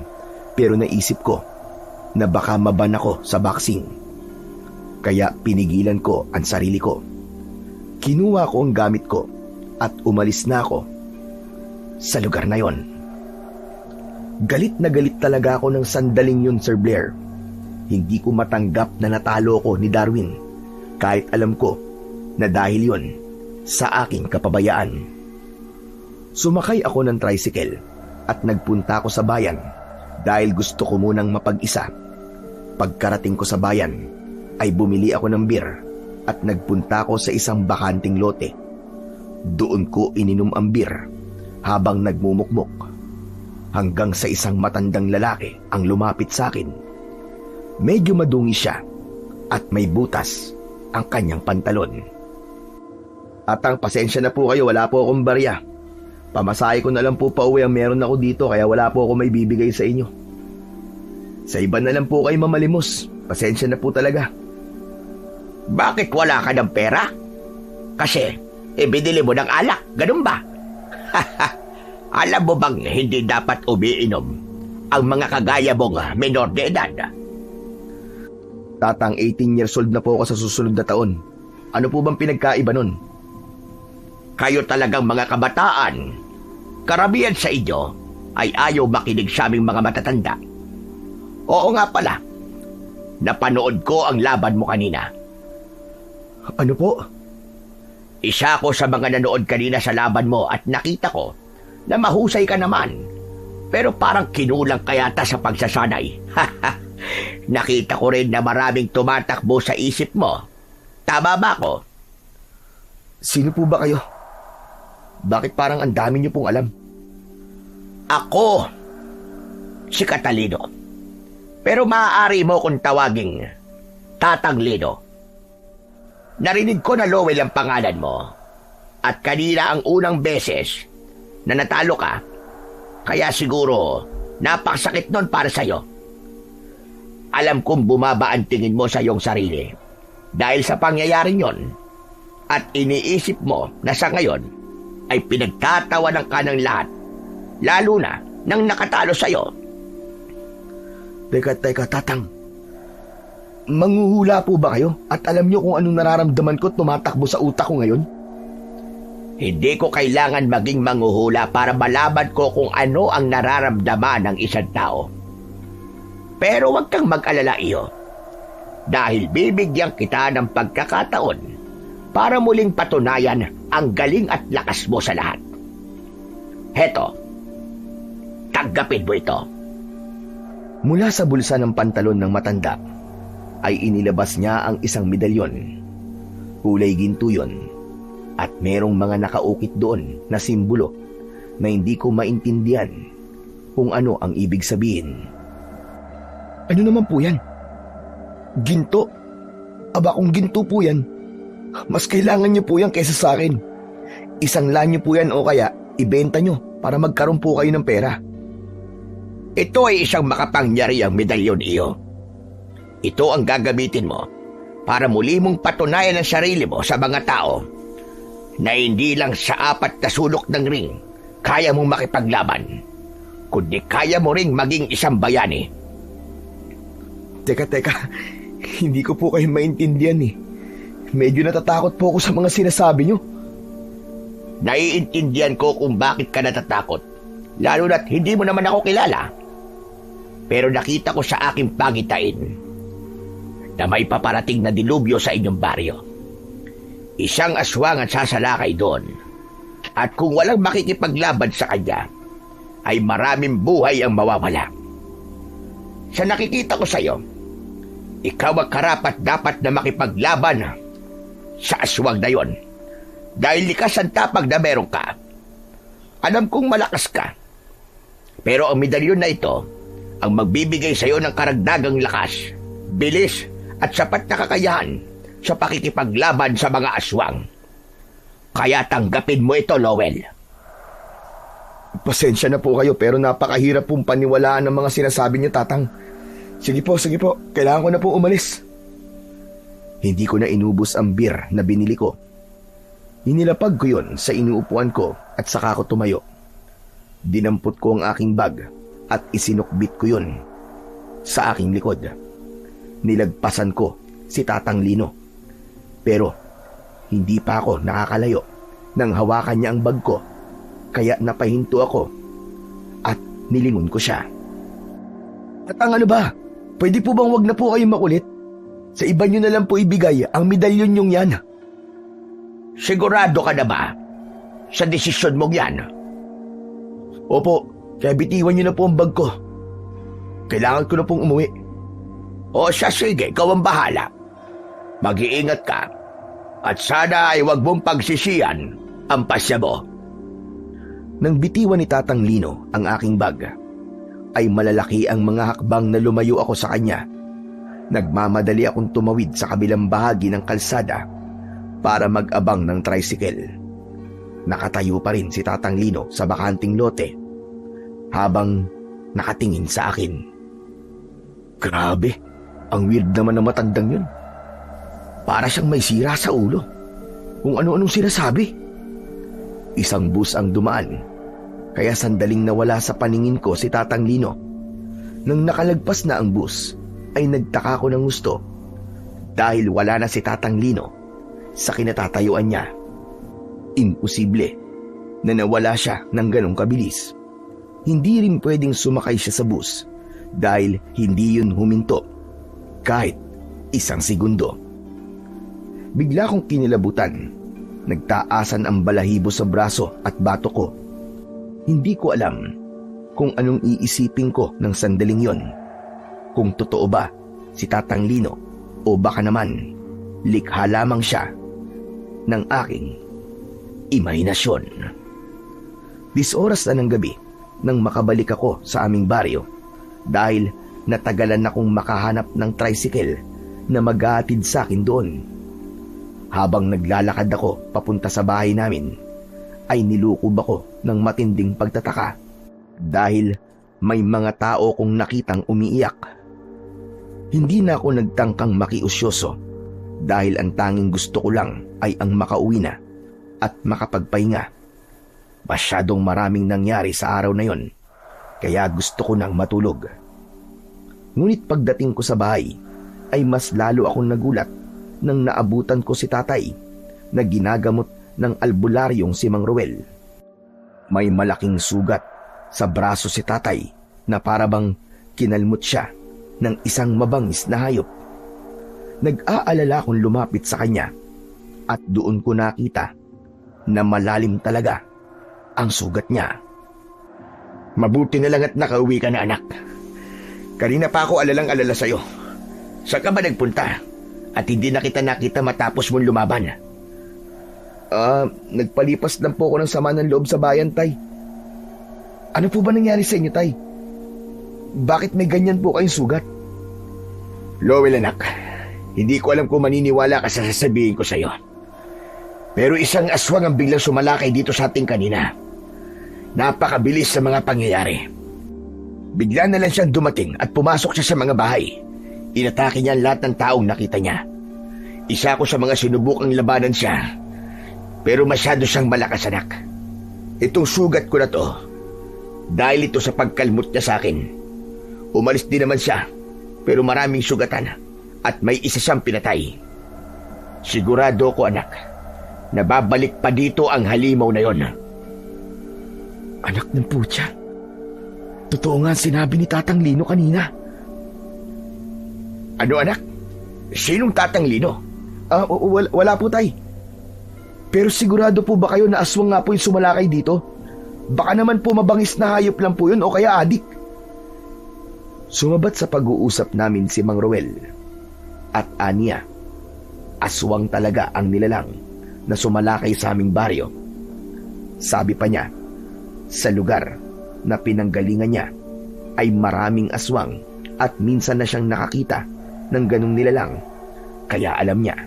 [SPEAKER 1] pero naisip ko na baka maban ako sa boxing. Kaya pinigilan ko ang sarili ko. Kinuha ko ang gamit ko at umalis na ako sa lugar na yon. Galit na galit talaga ako ng sandaling yun, Sir Blair. Hindi ko matanggap na natalo ko ni Darwin kahit alam ko na dahil yon sa aking kapabayaan. Sumakay ako ng tricycle at nagpunta ako sa bayan dahil gusto ko munang mapag-isa. Pagkarating ko sa bayan ay bumili ako ng beer at nagpunta ako sa isang bakanting lote. Doon ko ininom ang beer habang nagmumukmok hanggang sa isang matandang lalaki ang lumapit sa akin. Medyo madungi siya at may butas ang kanyang pantalon. Atang, pasensya na po kayo, wala po akong barya. Pamasahe ko na lang po pauwi ang meron ako dito kaya wala po ako may bibigay sa inyo. Sa iba na lang po kayo mamalimos. Pasensya na po talaga.
[SPEAKER 3] Bakit wala ka ng pera? Kasi, binili mo ng alak, ganun ba? Alam mo bang hindi dapat umiinom ang mga kagaya mong menor de edad?
[SPEAKER 1] Tatang, 18 years old na po ako sa susunod na taon. Ano po bang pinagkaiba nun?
[SPEAKER 3] Kayo talagang mga kabataan. Karamihan sa inyo ay ayaw makinig sa aming mga matatanda. Oo nga pala, napanood ko ang laban mo kanina.
[SPEAKER 1] Ano po?
[SPEAKER 3] Isa ako sa mga nanood kanina sa laban mo at nakita ko na mahusay ka naman. Pero parang kinulang ka yata sa pagsasanay. Nakita ko rin na maraming tumatakbo sa isip mo. Tama ba ako?
[SPEAKER 1] Sino po ba kayo? Bakit parang ang dami niyo pong alam?
[SPEAKER 3] Ako, si Catalino.
[SPEAKER 2] Pero maaari mo kung tawaging Tatang Lino. Narinig ko na Lowell ang pangalan mo. At kanina ang unang beses na natalo ka. Kaya siguro napakasakit nun para sa'yo. Alam kong bumaba ang tingin mo sa iyong sarili dahil sa pangyayaring yon. At iniisip mo na sa ngayon ay pinagtatawanan ka ng lahat. Lalo na nang nakatalo sa'yo.
[SPEAKER 1] Teka, Tatang. Manghuhula po ba kayo? At alam niyo kung anong nararamdaman ko tumatakbo sa utak ko ngayon?
[SPEAKER 2] Hindi ko kailangan maging manghuhula para malaman ko kung ano ang nararamdaman ng isang tao. Pero huwag kang mag-alala iyo. Dahil bibigyan kita ng pagkakataon para muling patunayan ang galing at lakas mo sa lahat. Heto, tanggapin mo ito.
[SPEAKER 1] Mula sa bulsa ng pantalon ng matanda, ay inilabas niya ang isang medalyon. Kulay ginto yun, at merong mga nakaukit doon na simbolo na hindi ko maintindihan kung ano ang ibig sabihin. Ano naman po yan? Ginto? Aba kung ginto po yan, mas kailangan niyo po yan kaysa sa akin. Isang lan niyo po yan o kaya ibenta niyo para magkaroon po kayo ng pera.
[SPEAKER 2] Ito ay isang makapangyarihang medalyon iyo. Ito ang gagamitin mo para muli mong patunayan ang sarili mo sa mga tao na hindi lang sa 4 na sulok ng ring kaya mong makipaglaban, kundi kaya mo ring maging isang bayani.
[SPEAKER 1] Teka, hindi ko po kayo maintindihan eh. Medyo natatakot po ako sa mga sinasabi niyo.
[SPEAKER 2] Naiintindihan ko kung bakit ka natatakot, lalo na't hindi mo naman ako kilala. Pero nakita ko sa aking pagitain na may paparating na dilubyo sa inyong baryo. Isang aswang ang sasalakay doon. At kung walang makikipaglaban sa kanya, ay maraming buhay ang mawawala. Sa nakikita ko sa iyo, ikaw ang karapat dapat na makipaglaban sa aswang na yon. Dahil likas ang tapag na meron ka. Alam kong malakas ka. Pero ang medalyon na ito ang magbibigay sa iyo ng karagdagang lakas, bilis at sapat na kakayahan sa pakikipaglaban sa mga aswang. Kaya tanggapin mo ito, Lowell.
[SPEAKER 1] Pasensya na po kayo pero napakahirap pong paniwalaan ng mga sinasabi niyo, Tatang. Sige po. Kailangan ko na po umalis. Hindi ko na inubos ang beer na binili ko. Inilapag ko yon sa inuupuan ko at saka ko tumayo. Dinampot ko ang aking bag at isinukbit ko yon sa aking likod. Nilagpasan ko si Tatang Lino. Pero hindi pa ako nakakalayo nang hawakan niya ang bag ko. Kaya napahinto ako at nilingon ko siya. Tatang, ano ba? Pwede po bang wag na po kayong makulit? Sa iba nyo na lang po ibigay ang medalyon yung yan.
[SPEAKER 2] Sigurado ka na ba sa desisyon mong yan?
[SPEAKER 1] Opo, kaya bitiwan nyo na po ang bag ko. Kailangan ko na pong umuwi.
[SPEAKER 2] O siya, sige, ikaw ang bahala. Mag-iingat ka. At sana ay wag mong pagsisiyan ang pasya mo.
[SPEAKER 1] Nang bitiwan ni Tatang Lino ang aking bag, ay malalaki ang mga hakbang na lumayo ako sa kanya. Nagmamadali akong tumawid sa kabilang bahagi ng kalsada para mag-abang ng tricycle. Nakatayo pa rin si Tatang Lino sa bakanting lote habang nakatingin sa akin. Grabe, ang weird naman ng matandang yun. Para siyang may sira sa ulo. Kung ano-anong sinasabi. Isang bus ang dumaan, kaya sandaling nawala sa paningin ko si Tatang Lino. Nang nakalagpas na ang bus, ay nagtaka ko ng gusto dahil wala na si Tatang Lino sa kinatatayuan niya. Imposible na nawala siya ng ganong kabilis. Hindi rin pwedeng sumakay siya sa bus dahil hindi yun huminto kahit isang segundo. Bigla kong kinilabutan. Nagtaasan ang balahibo sa braso at bato ko. Hindi ko alam kung anong iisipin ko ng sandaling yon. Kung totoo ba si Tatang Lino o baka naman likha lamang siya ng aking imahinasyon. 10 oras na ng gabi nang makabalik ako sa aming baryo dahil natagalan akong makahanap ng tricycle na maghahatid sa akin doon. Habang naglalakad ako papunta sa bahay namin, ay nilukob ako ng matinding pagtataka dahil may mga tao kong nakitang umiiyak. Hindi na ako nagtangkang makiusyoso dahil ang tanging gusto ko lang ay ang makauwi na at makapagpahinga. Masyadong maraming nangyari sa araw na yon, kaya gusto ko nang matulog. Ngunit pagdating ko sa bahay, ay mas lalo akong nagulat nang naabutan ko si tatay na ginagamot ng albularyong si Mang Roel. May malaking sugat sa braso si tatay na parabang kinalmot siya ng isang mabangis na hayop. Nag-aalala akong lumapit sa kanya at doon ko nakita na malalim talaga ang sugat niya.
[SPEAKER 2] Mabuti na lang at nakauwi ka na, anak. Kanina pa ako alalang-alala sa'yo. Saan ka ba nagpunta? At hindi na kita nakita matapos mong lumaban.
[SPEAKER 1] Nagpalipas lang po ako ng sama ng loob sa bayan, tay. Ano po ba nangyari sa inyo, tay? Bakit may ganyan po kayong sugat?
[SPEAKER 2] Lowell, anak, hindi ko alam kung maniniwala ka sa sasabihin ko sa'yo. Pero isang aswang ang biglang sumalakay dito sa ating kanina. Napakabilis sa mga pangyayari. Bigla na lang siyang dumating at pumasok siya sa mga bahay. Inatake niya lahat ng taong nakita niya. Isa ko sa mga sinubukang labanan siya. Pero masyado siyang malakas, anak. Itong sugat ko na to, dahil ito sa pagkalmot niya sa akin. Umalis din naman siya, pero maraming sugatan at may isa siyang pinatay. Sigurado ko, anak, na babalik pa dito ang halimaw na yon.
[SPEAKER 1] Anak ng putya. Totoo nga sinabi ni Tatang Lino kanina.
[SPEAKER 2] Ano, anak? Sinong Tatang Lino?
[SPEAKER 1] Wala po, tay. Pero sigurado po ba kayo na aswang nga po yung sumalakay dito? Baka naman po mabangis na hayop lang po yun o kaya adik. Sumabat sa pag-uusap namin si Mang Roel. At aniya, aswang talaga ang nilalang na sumalakay sa aming baryo. Sabi pa niya, sa lugar na pinanggalingan niya ay maraming aswang at minsan na siyang nakakita ng ganung nilalang. Kaya alam niya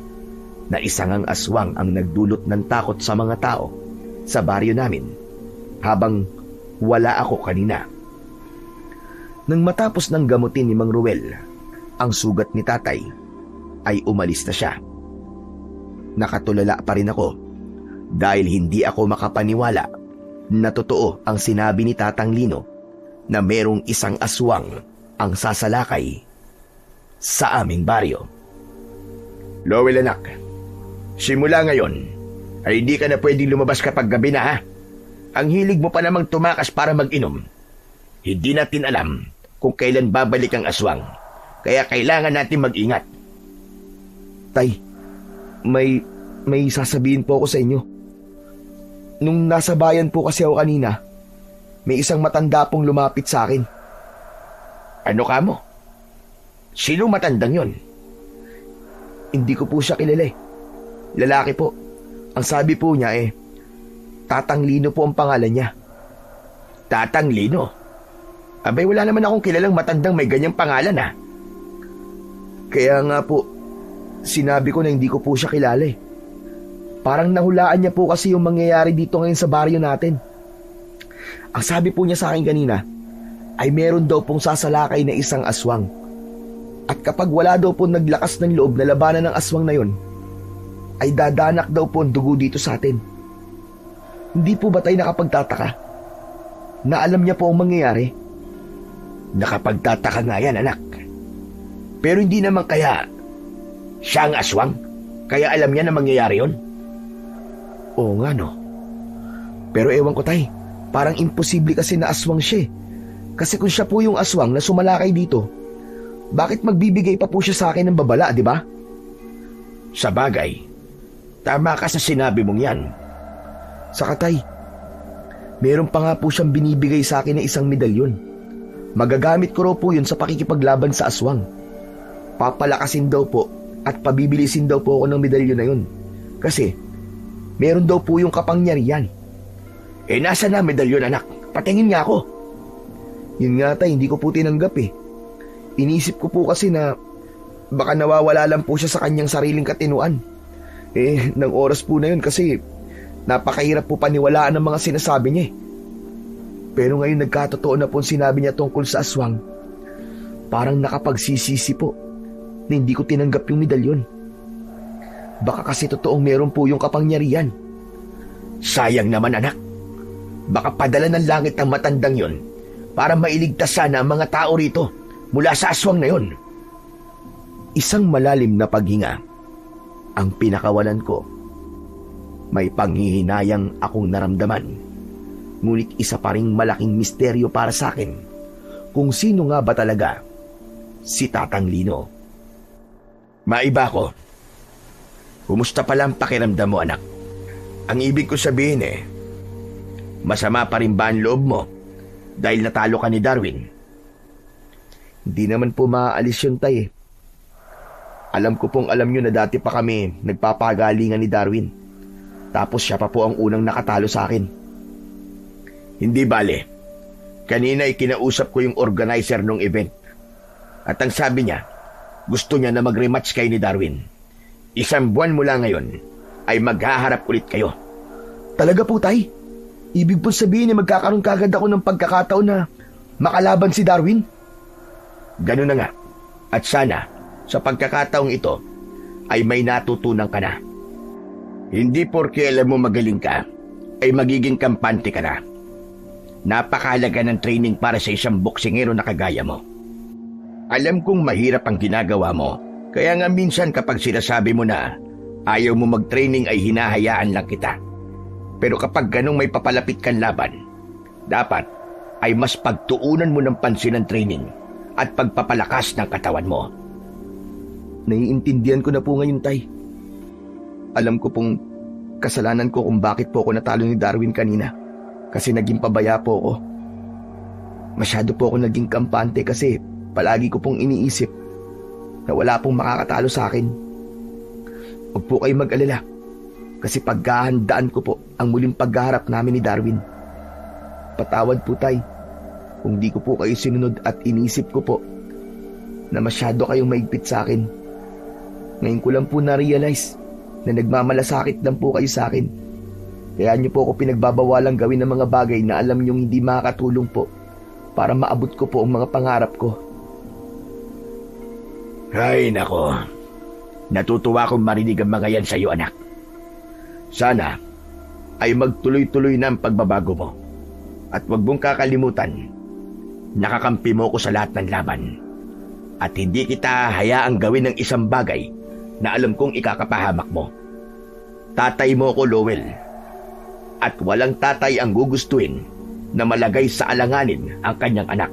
[SPEAKER 1] na isang aswang ang nagdulot ng takot sa mga tao sa baryo namin habang wala ako kanina. Nang matapos ng gamutin ni Mang Ruel ang sugat ni tatay, ay umalis na siya. Nakatulala pa rin ako dahil hindi ako makapaniwala na totoo ang sinabi ni Tatang Lino na merong isang aswang ang sasalakay sa aming baryo.
[SPEAKER 2] Lowell, anak, simula ngayon ay hindi ka na pwedeng lumabas kapag gabi na, ha? Ang hilig mo pa namang tumakas para mag-inom. Hindi natin alam kung kailan babalik ang aswang, kaya kailangan natin mag-ingat.
[SPEAKER 1] Tay, may sasabihin po ako sa inyo. Nung nasa bayan po kasi ako kanina, may isang matanda pong lumapit sa akin.
[SPEAKER 2] Ano ka mo? Sino matandang yon?
[SPEAKER 1] Hindi ko po siya kilala eh. Lalaki po. Ang sabi po niya Tatang Lino po ang pangalan niya.
[SPEAKER 2] Tatang Lino? Abay, wala naman akong kilalang matandang may ganyang pangalan, ha?
[SPEAKER 1] Kaya nga po, sinabi ko na hindi ko po siya kilala eh. Parang nahulaan niya po kasi yung mangyayari dito ngayon sa baryo natin. Ang sabi po niya sa akin kanina, ay meron daw pong sasalakay na isang aswang. At kapag wala daw po naglakas ng loob na labanan ng aswang na yon, ay dadanak daw po ang dugo dito sa atin. Hindi po ba tayo nakapagtataka na alam niya po ang mangyayari?
[SPEAKER 2] Nakapagtataka nga yan, anak. Pero hindi naman kaya siya ang aswang? Kaya alam niya na mangyayari yon?
[SPEAKER 1] Oo nga, no. Pero ewan ko, tay, parang imposible kasi na aswang siya eh. Kasi kung siya po yung aswang na sumalakay dito, bakit magbibigay pa po siya sa akin ng babala, di ba?
[SPEAKER 2] Sa bagay, tama ka sa sinabi mong yan.
[SPEAKER 1] Saka, tay, meron pa nga po siyang binibigay sa akin na isang medalyon. Magagamit ko raw po yun sa pakikipaglaban sa aswang. Papalakasin daw po at pabibilisin daw po ako ng medalyon na yun. Kasi, meron daw po yung kapangyarihan.
[SPEAKER 2] Nasa na medalyon, anak? Patingin nga ako.
[SPEAKER 1] Yun nga, tay, hindi ko po tinanggap eh.
[SPEAKER 4] Inisip ko po kasi na baka nawawala lang po siya sa kanyang sariling katinuan. Nang oras po na yun kasi napakahirap po paniwalaan ang mga sinasabi niya. Pero ngayon nagkatotoo na po sinabi niya tungkol sa aswang. Parang nakapagsisisi po na hindi ko tinanggap yung medalyon. Baka kasi totoong meron po yung kapangyarihan.
[SPEAKER 2] Sayang naman anak. Baka padala ng langit ang matandang yon para mailigtas sana ang mga tao rito mula sa aswang na yon.
[SPEAKER 1] Isang malalim na paghinga ang pinakawalan ko. May panghihinayang akong naramdaman. Ngunit isa pa ring malaking misteryo para sa akin kung sino nga ba talaga si Tatang Lino.
[SPEAKER 2] Maiba ko. Kumusta pala ang pakiramdam mo anak? Ang ibig ko sabihin masama pa rin ba ang loob mo dahil natalo ka ni Darwin?
[SPEAKER 4] Hindi naman po maaalis yun, tay. Alam ko pong alam nyo na dati pa kami nagpapagalingan ni Darwin. Tapos siya pa po ang unang nakatalo sa akin.
[SPEAKER 2] Hindi bale. Kanina ikinausap ko yung organizer ng event. At ang sabi niya, gusto niya na mag-rematch kayo ni Darwin. 1 buwan mula ngayon ay maghaharap ulit kayo.
[SPEAKER 4] Talaga po, tay? Ibig po sabihin magkakaroon kagad ako ng pagkakataon na makalaban si Darwin?
[SPEAKER 2] Ganun na nga. At sana, sa pagkakataong ito, ay may natutunan ka na. Hindi porke alam mo magaling ka, ay magiging kampante ka na. Napakahalaga ng training para sa isang boksingero na kagaya mo. Alam kong mahirap ang ginagawa mo, kaya nga minsan kapag sinasabi mo na ayaw mo mag-training ay hinahayaan lang kita. Pero kapag ganong may papalapit kang laban, dapat ay mas pagtuunan mo ng pansin ang training at pagpapalakas ng katawan mo.
[SPEAKER 4] Naiintindihan ko na po ngayon, tay. Alam ko pong kasalanan ko kung bakit po ako natalo ni Darwin kanina. Kasi naging pabaya po ako. Masyado po ako naging kampante kasi palagi ko pong iniisip na wala pong makakatalo sa akin. Huwag po kayo mag-alala kasi paghahandaan ko po ang muling pagharap namin ni Darwin. Patawad po, tay, kung di ko po kayo sinunod at inisip ko po na masyado kayong maigpit sa akin. Ngayon ko lang po na-realize na nagmamalasakit lang po kayo sa akin. Kaya niyo po ako pinagbabawalang gawin ng mga bagay na alam niyong hindi makakatulong po para maabot ko po ang mga pangarap ko.
[SPEAKER 2] Ay nako, natutuwa akong marinig ang mga yan sa iyo anak. Sana ay magtuloy-tuloy na ang pagbabago mo. At huwag mong kakalimutan, nakakampi mo ko sa lahat ng laban. At hindi kita hayaang gawin ng isang bagay na alam kong ikakapahamak mo. Tatay mo ko, Lowell. At walang tatay ang gugustuhin na malagay sa alanganin ang kanyang anak.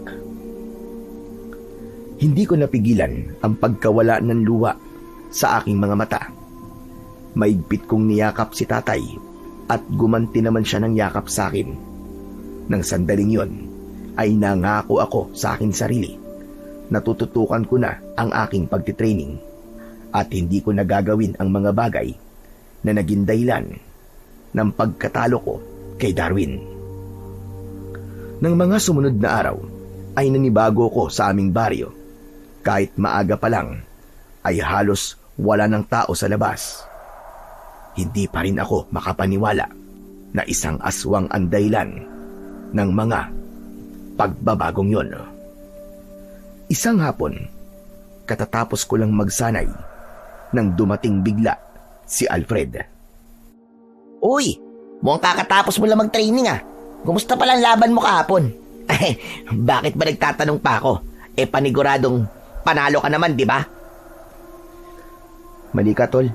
[SPEAKER 1] Hindi ko napigilan ang pagkawala ng luha sa aking mga mata. Maigpit kong niyakap si tatay at gumanti naman siya ng yakap sa akin. Nang sandaling yon ay nangako ako sa aking sarili. Natututukan ko na ang aking pagtitraining at hindi ko nagagawin ang mga bagay na naging dahilan ng pagkatalo ko kay Darwin. Nang mga sumunod na araw ay nanibago ko sa aming baryo. Kahit maaga pa lang ay halos wala ng tao sa labas. Hindi pa rin ako makapaniwala na isang aswang ang dahilan ng mga pagbabagong yon. Isang hapon, katatapos ko lang magsanay nang dumating bigla si Alfred.
[SPEAKER 3] Uy, mukhang kakatapos mo lang mag-training ah. Kumusta pala ang laban mo kahapon? Bakit ba nagtatanong pa ako? Paniguradong panalo ka naman, di ba?
[SPEAKER 4] Mali ka, tol.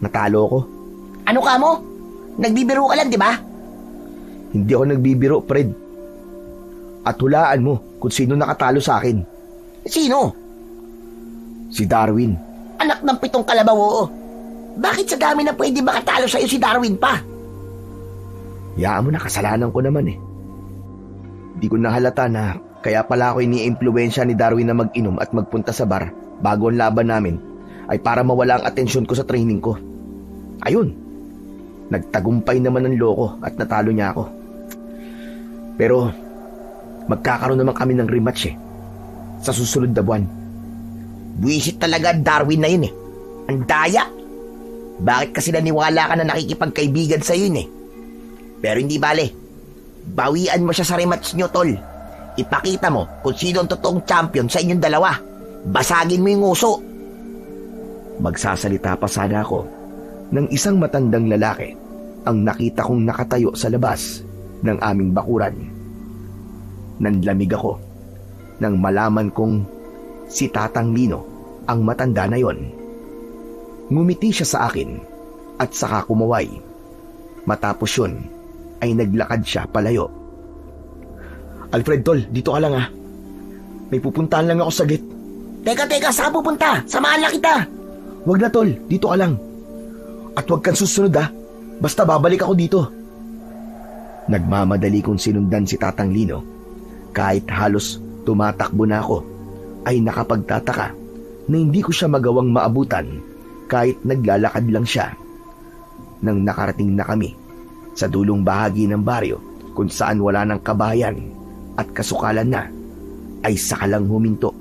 [SPEAKER 4] Natalo ko.
[SPEAKER 3] Ano ka mo? Nagbibiro ka lang, di ba?
[SPEAKER 4] Hindi ako nagbibiro, Fred. At hulaan mo kung sino nakatalo sa akin.
[SPEAKER 3] Sino?
[SPEAKER 4] Si Darwin.
[SPEAKER 3] Anak ng 7 kalabaw, oo. Bakit sa dami na pwede makatalo sa'yo si Darwin pa?
[SPEAKER 4] Yaan mo na, kasalanan ko naman eh. Di ko nahalata na kaya pala ako ini-impluwensya ni Darwin na mag-inom at magpunta sa bar bago ang laban namin ay para mawala ang atensyon ko sa training ko. Ayun, nagtagumpay naman ang loko at natalo niya ako. Pero magkakaroon naman kami ng rematch eh. sa susunod na buwan.
[SPEAKER 3] Buwisit talaga Darwin na yun eh. Ang daya. Bakit kasi naniwala ka na nakikipagkaibigan sa yun eh? Pero hindi bale. Bawian mo siya sa rematch nyo, tol. Ipakita mo kung sino ang totoong champion sa inyong dalawa. Basagin mo yung uso.
[SPEAKER 4] Magsasalita pa sana ako ng isang matandang lalaki ang nakita kong nakatayo sa labas ng aming bakuran. Nanlamig ako nang malaman kong si Tatang Lino ang matanda na yon. Ngumiti siya sa akin at saka kumaway. Matapos yun ay naglakad siya palayo. Alfred, tol, dito ka lang ha. May pupuntahan lang ako saglit.
[SPEAKER 3] Teka, saan pupunta? Samahan lang kita.
[SPEAKER 4] Wag na, tol, dito ka lang. At wag kang susunod ha. Basta babalik ako dito. Nagmamadali kong sinundan si Tatang Lino. Kahit halos tumatakbo na ako, ay nakapagtataka na hindi ko siya magawang maabutan kahit naglalakad lang siya. Nang nakarating na kami sa dulong bahagi ng baryo kung saan wala ng kabayan at kasukalan na, ay sakalang huminto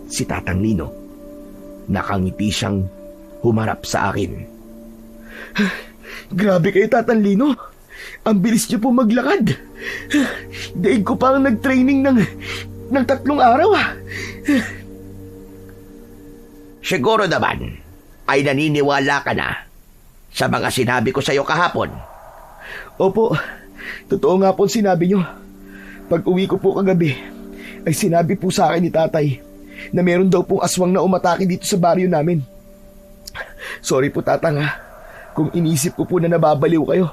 [SPEAKER 4] si Tatang Lino. Nakangiti siyang humarap sa akin. Grabe kayo, Tatang Lino. Ang bilis niyo po maglakad. Daig ko pa ang nag-training ng 3 araw.
[SPEAKER 2] Siguro naman ay naniniwala ka na sa mga sinabi ko sa iyo kahapon.
[SPEAKER 4] Opo, totoo nga po sinabi niyo. Pag uwi ko po kagabi, ay sinabi po sa akin ni tatay na meron daw pong aswang na umatake dito sa baryo namin. Sorry po, Tatang ha, kung inisip ko po na nababaliw kayo.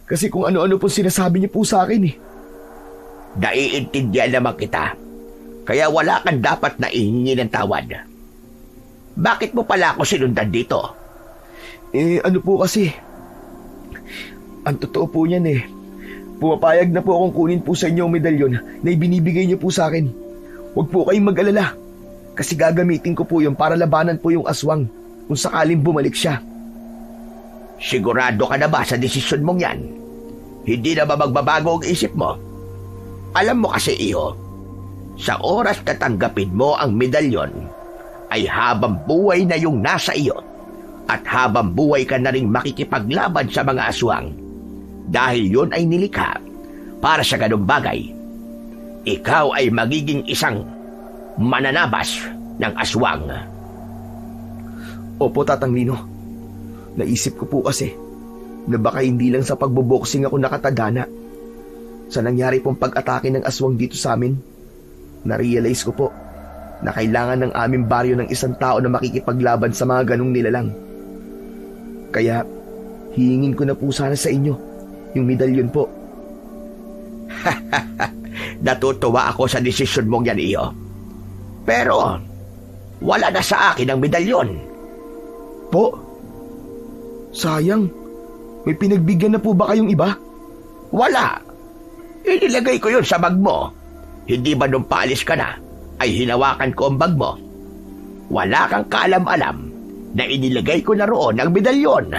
[SPEAKER 4] Kasi kung ano-ano po sinasabi niyo po sa akin eh.
[SPEAKER 2] Naiintindihan naman kita, kaya wala kang dapat na ihingi ng tawad. Bakit mo pala ako sinundan dito?
[SPEAKER 4] Ano po kasi, ang totoo po niyan pumapayag na po akong kunin po sa inyo ang medalyon na ibinibigay niyo po sa akin. Huwag po kayong mag-alala, kasi gagamitin ko po yun para labanan po yung aswang kung sakaling bumalik siya.
[SPEAKER 2] Sigurado ka na ba sa desisyon mong yan? Hindi na ba magbabago ang isip mo? Alam mo kasi, Iho, sa oras na tanggapin mo ang medalyon, ay habang buhay na yung nasa iyo at habang buhay ka na rin makikipaglaban sa mga aswang. Dahil yun ay nilikha para sa ganung bagay. Ikaw ay magiging isang mananabas ng aswang.
[SPEAKER 4] Opo, Tatang Lino. Naisip ko po kasi na baka hindi lang sa pagboboxing ako nakatagana. Sa nangyari pong pag-atake ng aswang dito sa amin, na-realize ko po na kailangan ng aming baryo ng isang tao na makikipaglaban sa mga ganong nilalang. Kaya, hihingin ko na po sana sa inyo yung medalyon po.
[SPEAKER 2] Natutuwa ako sa desisyon mong yan, Iyo. Pero, wala na sa akin ang medalyon.
[SPEAKER 4] Po? Sayang. May pinagbigyan na po ba kayong iba?
[SPEAKER 2] Wala. Inilagay ko yun sa bag mo. Hindi ba nung paalis ka na, ay hinawakan ko ang bag mo? Wala kang kaalam-alam na inilagay ko na roon ang medalyon.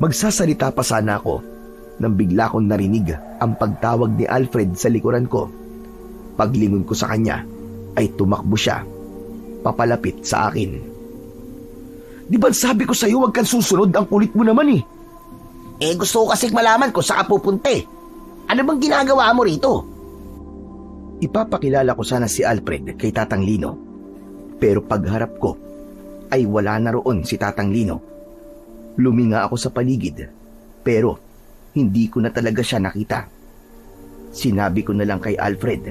[SPEAKER 4] Magsasalita pa sana ako nang bigla kong narinig ang pagtawag ni Alfred sa likuran ko. Paglingon ko sa kanya ay tumakbo siya papalapit sa akin. Di ba sabi ko sa'yo huwag kang susunod? Ang kulit mo naman eh.
[SPEAKER 3] Gusto ko kasi malaman kung saan ka pupunta eh. Ano bang ginagawa mo rito?
[SPEAKER 4] Ipapakilala ko sana si Alfred kay Tatang Lino. Pero pagharap ko ay wala na roon si Tatang Lino. Luminga ako sa paligid pero hindi ko na talaga siya nakita. Sinabi ko na lang kay Alfred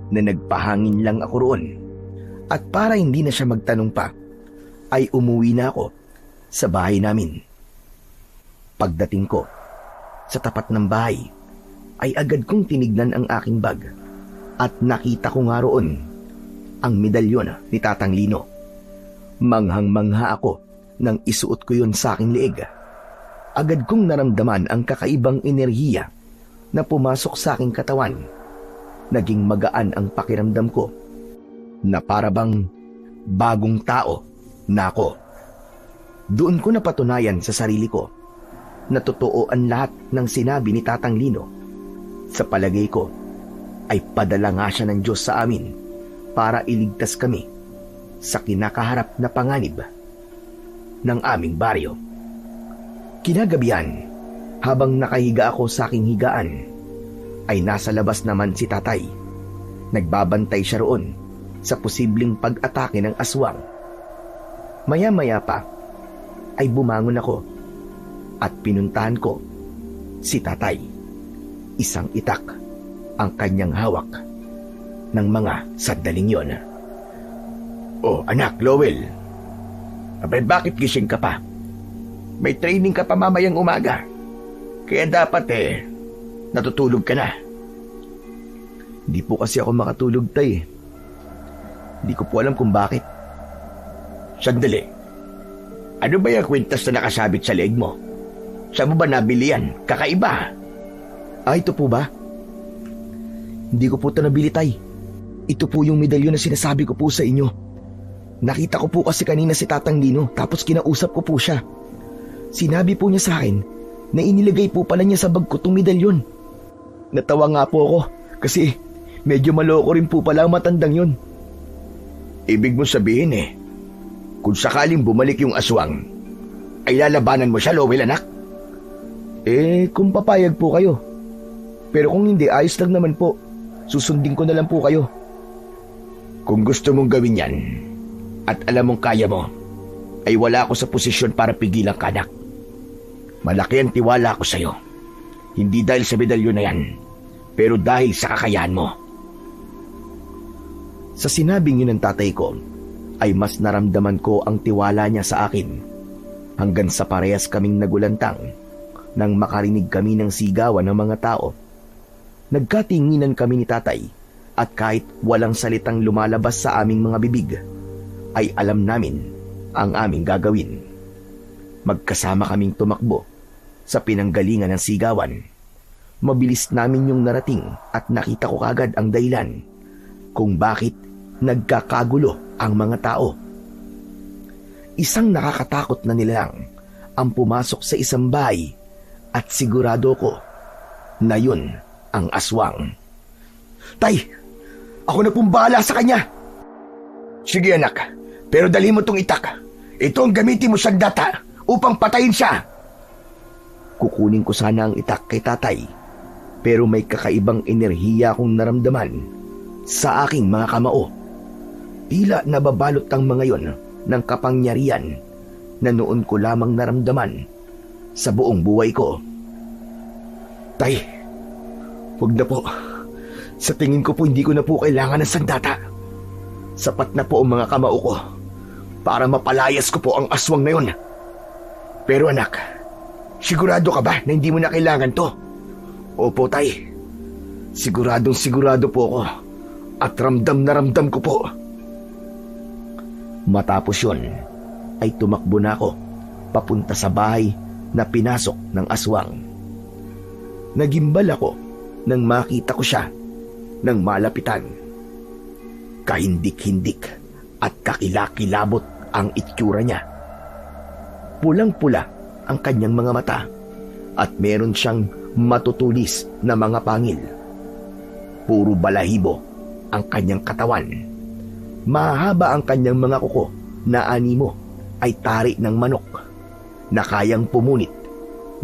[SPEAKER 4] na nagpahangin lang ako roon. At para hindi na siya magtanong pa, ay umuwi na ako sa bahay namin. Pagdating ko sa tapat ng bahay, ay agad kong tinignan ang aking bag at nakita ko nga roon ang medalyon ni Tatang Lino. Manghang-mangha ako nang isuot ko yun sa aking liig. Agad kong naramdaman ang kakaibang enerhiya na pumasok sa aking katawan. Naging magaan ang pakiramdam ko na parabang bagong tao na ako. Doon ko napatunayan sa sarili ko na totoo ang lahat ng sinabi ni Tatang Lino. Sa palagay ko,
[SPEAKER 1] ay padala nga siya ng Diyos sa amin para iligtas kami sa kinakaharap na panganib ng aming baryo. Kinagabihan, habang nakahiga ako sa aking higaan, ay nasa labas naman si tatay. Nagbabantay siya roon sa posibleng pag-atake ng aswang. Maya-maya pa ay bumangon ako at pinuntahan ko si tatay. Isang itak ang kanyang hawak ng mga sandaling yon.
[SPEAKER 2] Oh, anak, Lowell. Abay, bakit gising ka pa? May training ka pa mamayang umaga. Kaya dapat natutulog ka na.
[SPEAKER 1] Hindi po kasi ako makatulog, tay. Hindi ko po alam kung bakit.
[SPEAKER 2] Sandali. Ano ba yung kwintas na nakasabit sa leeg mo? Saan mo ba nabili yan? Kakaiba.
[SPEAKER 1] Ito po ba? Hindi ko po ito nabili, tay. Ito po yung medalyon na sinasabi ko po sa inyo. Nakita ko po kasi kanina si Tatang Lino, tapos kinausap ko po siya. Sinabi po niya sa akin na inilagay po pala niya sa bag ko itong medalyon. Natawa nga po ako kasi medyo maloko rin po pala ang matandang yun.
[SPEAKER 2] Ibig mo sabihin kung sakaling bumalik yung aswang, ay lalabanan mo siya, Lowell, anak?
[SPEAKER 1] Kung papayag po kayo. Pero kung hindi, ayos lang naman po. Susundin ko na lang po kayo.
[SPEAKER 2] Kung gusto mong gawin yan, at alam mong kaya mo, ay wala ako sa posisyon para pigilan ka, anak. Malaki ang tiwala ko sa'yo. Hindi dahil sa medalyon na yan, pero dahil sa kakayahan mo.
[SPEAKER 1] Sa sinabing yun ng tatay ko, ay mas naramdaman ko ang tiwala niya sa akin. Hanggang sa parehas kaming nagulantang nang makarinig kami ng sigawan ng mga tao. Nagkatinginan kami ni tatay at kahit walang salitang lumalabas sa aming mga bibig, ay alam namin ang aming gagawin. Magkasama kaming tumakbo sa pinanggalingan ng sigawan. Mabilis namin yung narating at nakita ko kagad ang dahilan kung bakit nagkakagulo ang mga tao. Isang nakakatakot na nilalang ang pumasok sa isang bahay at sigurado ko na yun ang aswang.
[SPEAKER 2] Tay, ako na pong bahala sa kanya. Sige, anak, pero dali mo tong itak. Ito ang gamitin mo siyang data upang patayin siya.
[SPEAKER 1] Kukunin ko sana ang itak kay tatay, pero may kakaibang enerhiya akong naramdaman sa aking mga kamao. Tila nababalot ang mga yon ng kapangyarihan na noon ko lamang naramdaman sa buong buhay ko.
[SPEAKER 2] Tay, huwag na po. Sa tingin ko po hindi ko na po kailangan ng sandata. Sapat na po ang mga kamao ko para mapalayas ko po ang aswang na yon. Pero anak, sigurado ka ba na hindi mo na kailangan to? Opo, tay. Sigurado po ako at ramdam na ramdam ko po.
[SPEAKER 1] Matapos yun, ay tumakbo na ako papunta sa bahay na pinasok ng aswang. Nagimbal ako nang makita ko siya ng malapitan. Kahindik-hindik at kakilakilabot ang itsura niya. Pulang-pula ang kanyang mga mata at meron siyang matutulis na mga pangil. Puro balahibo ang kanyang katawan. Mahaba ang kanyang mga kuko na animo ay tari ng manok na kayang pumunit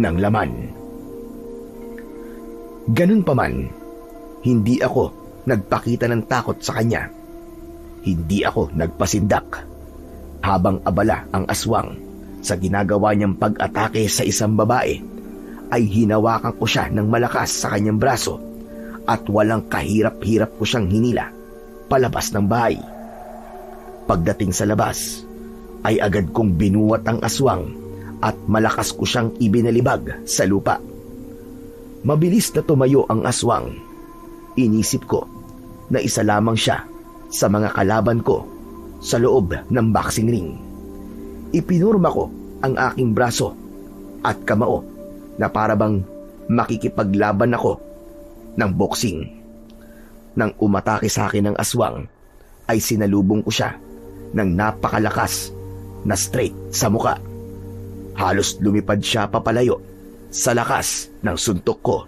[SPEAKER 1] ng laman. Ganun pa man, hindi ako nagpakita ng takot sa kanya. Hindi ako nagpasindak. Habang abala ang aswang sa ginagawa niyang pag-atake sa isang babae, ay hinawakan ko siya ng malakas sa kanyang braso at walang kahirap-hirap ko siyang hinila palabas ng bahay. Pagdating sa labas, ay agad kong binuwat ang aswang at malakas ko siyang ibinalibag sa lupa. Mabilis na tumayo ang aswang. Inisip ko na isa lamang siya sa mga kalaban ko sa loob ng boxing ring. Ipinurma ko ang aking braso at kamao na parabang makikipaglaban ako ng boxing. Nang umatake sa akin ng aswang, ay sinalubong ko siya ng napakalakas na straight sa muka. Halos lumipad siya papalayo sa lakas ng suntok ko.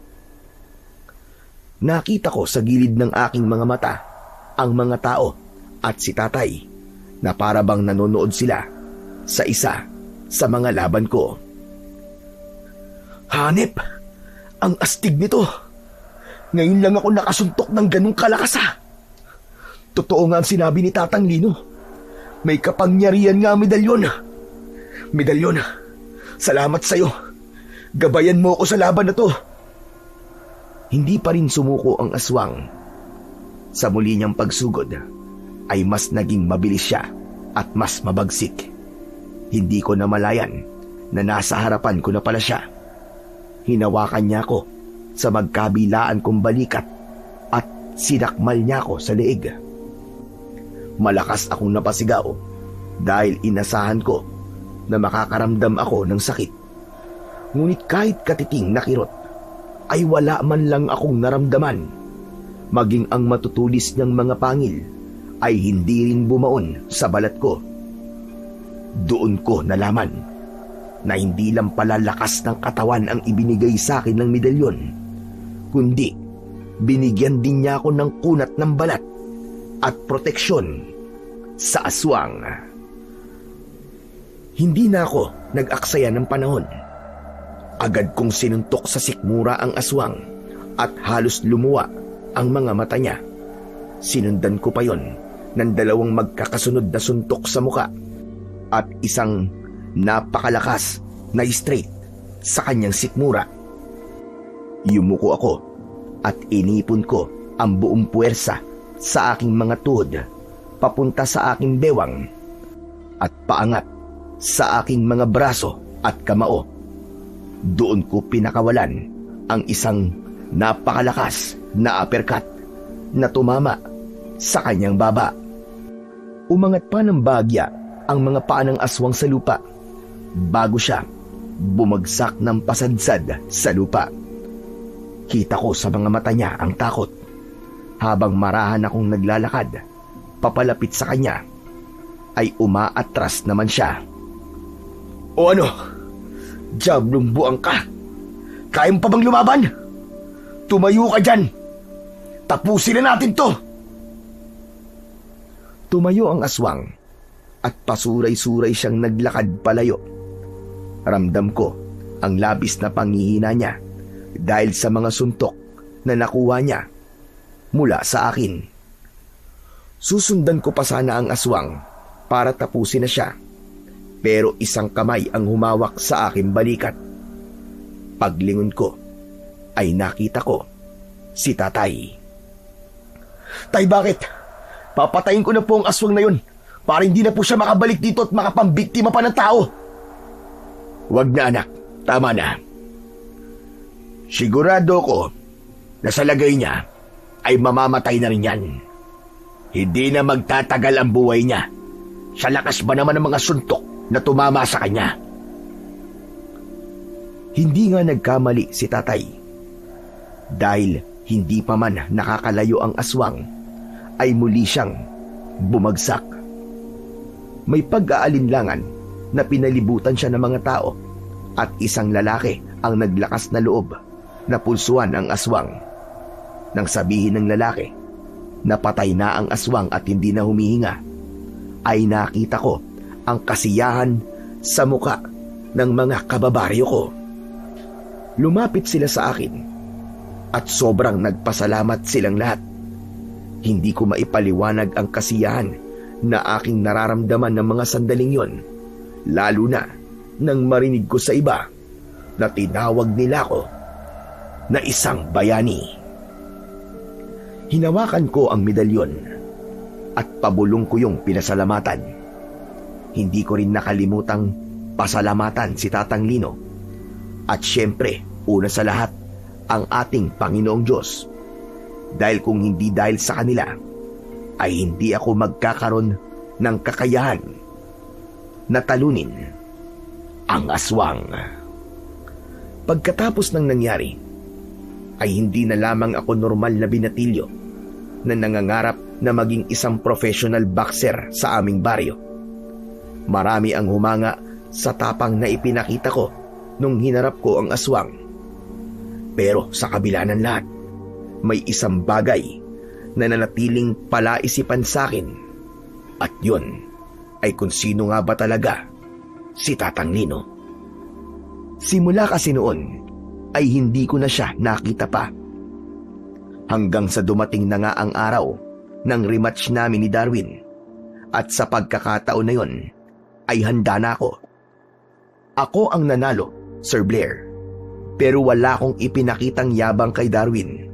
[SPEAKER 1] nakita ko sa gilid ng aking mga mata ang mga tao at si tatay na para bang nanonood sila sa isa sa mga laban ko. Hanep, ang astig nito. Ngayon lang ako nakasuntok ng ganung kalakas ha. Totoo nga ang sinabi ni Tatang Lino. May kapangyarihan nga ang medalyon. Medalyon, salamat sa'yo. Gabayan mo ako sa laban na to. Hindi pa rin sumuko ang aswang. Sa muli niyang pagsugod ay mas naging mabilis siya at mas mabagsik. Hindi ko namalayan na nasa harapan ko na pala siya. Hinawakan niya ako sa magkabilaan kong balikat at sinakmal niya ako sa leeg. Malakas akong napasigaw dahil inasahan ko na makakaramdam ako ng sakit. Ngunit kahit katiting na kirot ay wala man lang akong naramdaman. Maging ang matutulis niyang mga pangil ay hindi rin bumaon sa balat ko. Doon ko nalaman na hindi lang pala lakas ng katawan ang ibinigay sa akin ng medalyon, kundi binigyan din niya ako ng kunat ng balat at proteksyon sa aswang. Hindi na ako nag-aksaya ng panahon. Agad kong sinuntok sa sikmura ang aswang at halos lumuwa ang mga mata niya. Sinundan ko pa yon ng 2 magkakasunod na suntok sa muka at isang napakalakas na straight sa kanyang sikmura. Yumuko ako at inipon ko ang buong puwersa sa aking mga tuhod papunta sa aking bewang at paangat sa aking mga braso at kamao. Doon ko pinakawalan ang isang napakalakas na uppercut na tumama sa kanyang baba. Umangat pa ng bagya ang mga paa ng aswang sa lupa bago siya bumagsak ng pasadsad sa lupa. Kita ko sa mga mata niya ang takot. Habang marahan akong naglalakad papalapit sa kanya, ay umaatras naman siya. O ano? Diablong buang ka! Kaya mo pa bang lumaban? Tumayo ka dyan! Tapusin na natin to! Tumayo ang aswang at pasuray-suray siyang naglakad palayo. Ramdam ko ang labis na panghihina niya dahil sa mga suntok na nakuha niya mula sa akin. Susundan ko pa sana ang aswang para tapusin na siya, pero isang kamay ang humawak sa aking balikat. Paglingon ko ay nakita ko si Tatay. Tay, bakit? Papatayin ko na po ang aswang na yun para hindi na po siya makabalik dito at makapambiktima pa ng tao. Wag na, anak, tama na. Sigurado ko na sa lagay niya ay mamamatay na rin yan. Hindi na magtatagal ang buhay niya. Sa lakas ba naman ng mga suntok na tumama sa kanya? Hindi nga nagkamali si Tatay. Dahil hindi pa man nakakalayo ang aswang, ay muli siyang bumagsak. May pag-aalinlangan na pinalibutan siya ng mga tao at isang lalaki ang naglakas na loob na pulsuan ang aswang. Nang sabihin ng lalaki na patay na ang aswang at hindi na humihinga, ay nakita ko ang kasiyahan sa muka ng mga kababaryo ko. Lumapit sila sa akin at sobrang nagpasalamat silang lahat. Hindi ko maipaliwanag ang kasiyahan na aking nararamdaman ng mga sandaling yon, lalo na nang marinig ko sa iba na tinawag nila ko na isang bayani. Hinawakan ko ang medalyon at pabulong ko yung pinasalamatan. Hindi ko rin nakalimutang pasalamatan si Tatang Lino at syempre, una sa lahat, ang ating Panginoong Diyos. Dahil kung hindi dahil sa kanila, ay hindi ako magkakaroon ng kakayahan na talunin ang aswang. Pagkatapos ng nangyari, ay hindi na lamang ako normal na binatilyo na nangangarap na maging isang professional boxer sa aming baryo. Marami ang humanga sa tapang na ipinakita ko nung hinarap ko ang aswang. Pero sa kabila ng lahat, may isang bagay na nanatiling palaisipan sa akin, at yun ay kung sino nga ba talaga si Tatang Nino. Simula kasi noon ay hindi ko na siya nakita pa. Hanggang sa dumating na nga ang araw ng rematch namin ni Darwin, at sa pagkakataon na yon ay handa na ako. Ako ang nanalo, Sir Blair, pero wala akong ipinakitang yabang kay Darwin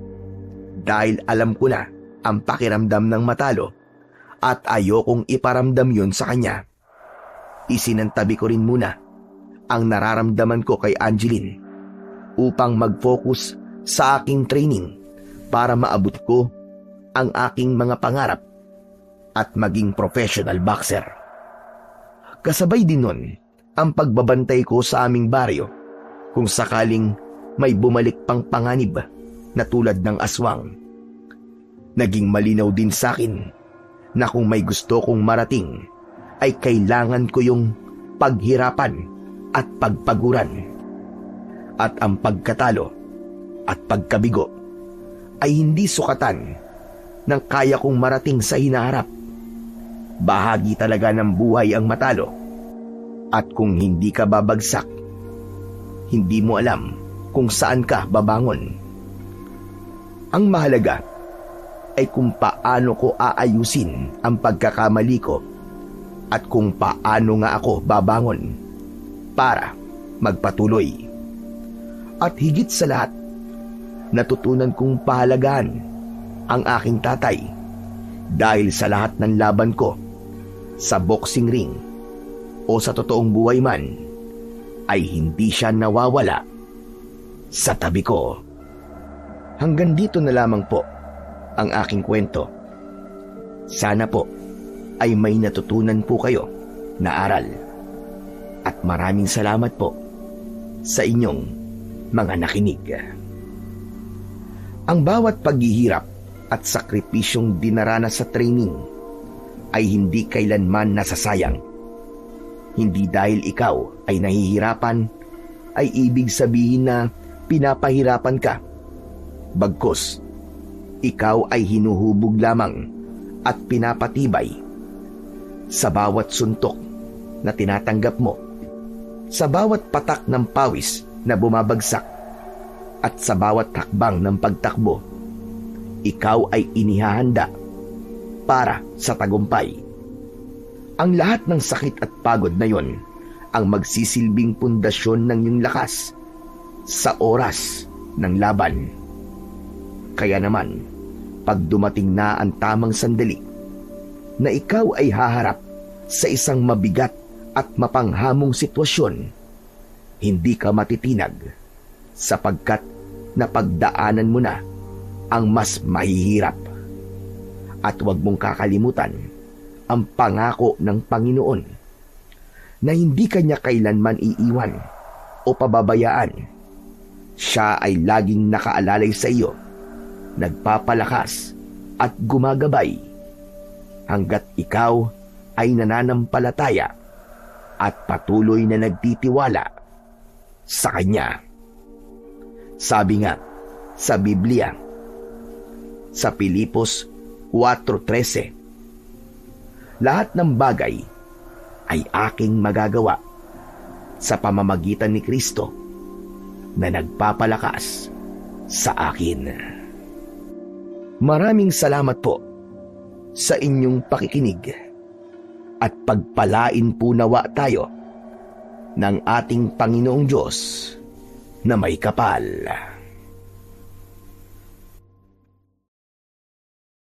[SPEAKER 1] dahil alam ko na ang pakiramdam ng matalo at ayokong iparamdam yun sa kanya. Isinantabi ko rin muna ang nararamdaman ko kay Angeline upang mag-focus sa aking training para maabot ko ang aking mga pangarap at maging professional boxer. Kasabay din nun ang pagbabantay ko sa aming baryo kung sakaling may bumalik pang panganib na tulad ng aswang. Naging malinaw din sa akin na kung may gusto kong marating ay kailangan ko yung paghirapan at pagpaguran. At ang pagkatalo at pagkabigo ay hindi sukatan ng kaya kong marating sa hinaharap. Bahagi talaga ng buhay ang matalo. At kung hindi ka babagsak, hindi mo alam kung saan ka babangon. Ang mahalaga ay kung paano ko aayusin ang pagkakamali ko at kung paano nga ako babangon para magpatuloy. At higit sa lahat, natutunan kong pahalagaan ang aking tatay dahil sa lahat ng laban ko sa boxing ring o sa totoong buhay man ay hindi siya nawawala sa tabi ko. Hanggang dito na lamang po ang aking kwento. Sana po ay may natutunan po kayo na aral. At maraming salamat po sa inyong mga nakinig. Ang bawat paghihirap at sakripisyong dinaranas sa training ay hindi kailanman nasasayang. Hindi dahil ikaw ay nahihirapan ay ibig sabihin na pinapahirapan ka. Bagkus, ikaw ay hinuhubog lamang at pinapatibay sa bawat suntok na tinatanggap mo, sa bawat patak ng pawis na bumabagsak, at sa bawat hakbang ng pagtakbo. Ikaw ay inihahanda para sa tagumpay. Ang lahat ng sakit at pagod na yon ang magsisilbing pundasyon ng iyong lakas sa oras ng laban. Kaya naman, pag dumating na ang tamang sandali na ikaw ay haharap sa isang mabigat at mapanghamong sitwasyon, hindi ka matitinag sapagkat napagdaanan mo na ang mas mahihirap. At huwag mong kakalimutan ang pangako ng Panginoon na hindi kanya kailanman iiwan o pababayaan. Siya ay laging nakaalalay sa iyo, nagpapalakas at gumagabay hanggat ikaw ay nananampalataya at patuloy na nagtitiwala sa Kanya. Sabi nga sa Biblia, sa Pilipos 4:13, lahat ng bagay ay aking magagawa sa pamamagitan ni Kristo na nagpapalakas sa akin. Maraming salamat po sa inyong pakikinig at pagpalain po nawa tayo ng ating Panginoong Diyos na may kapal.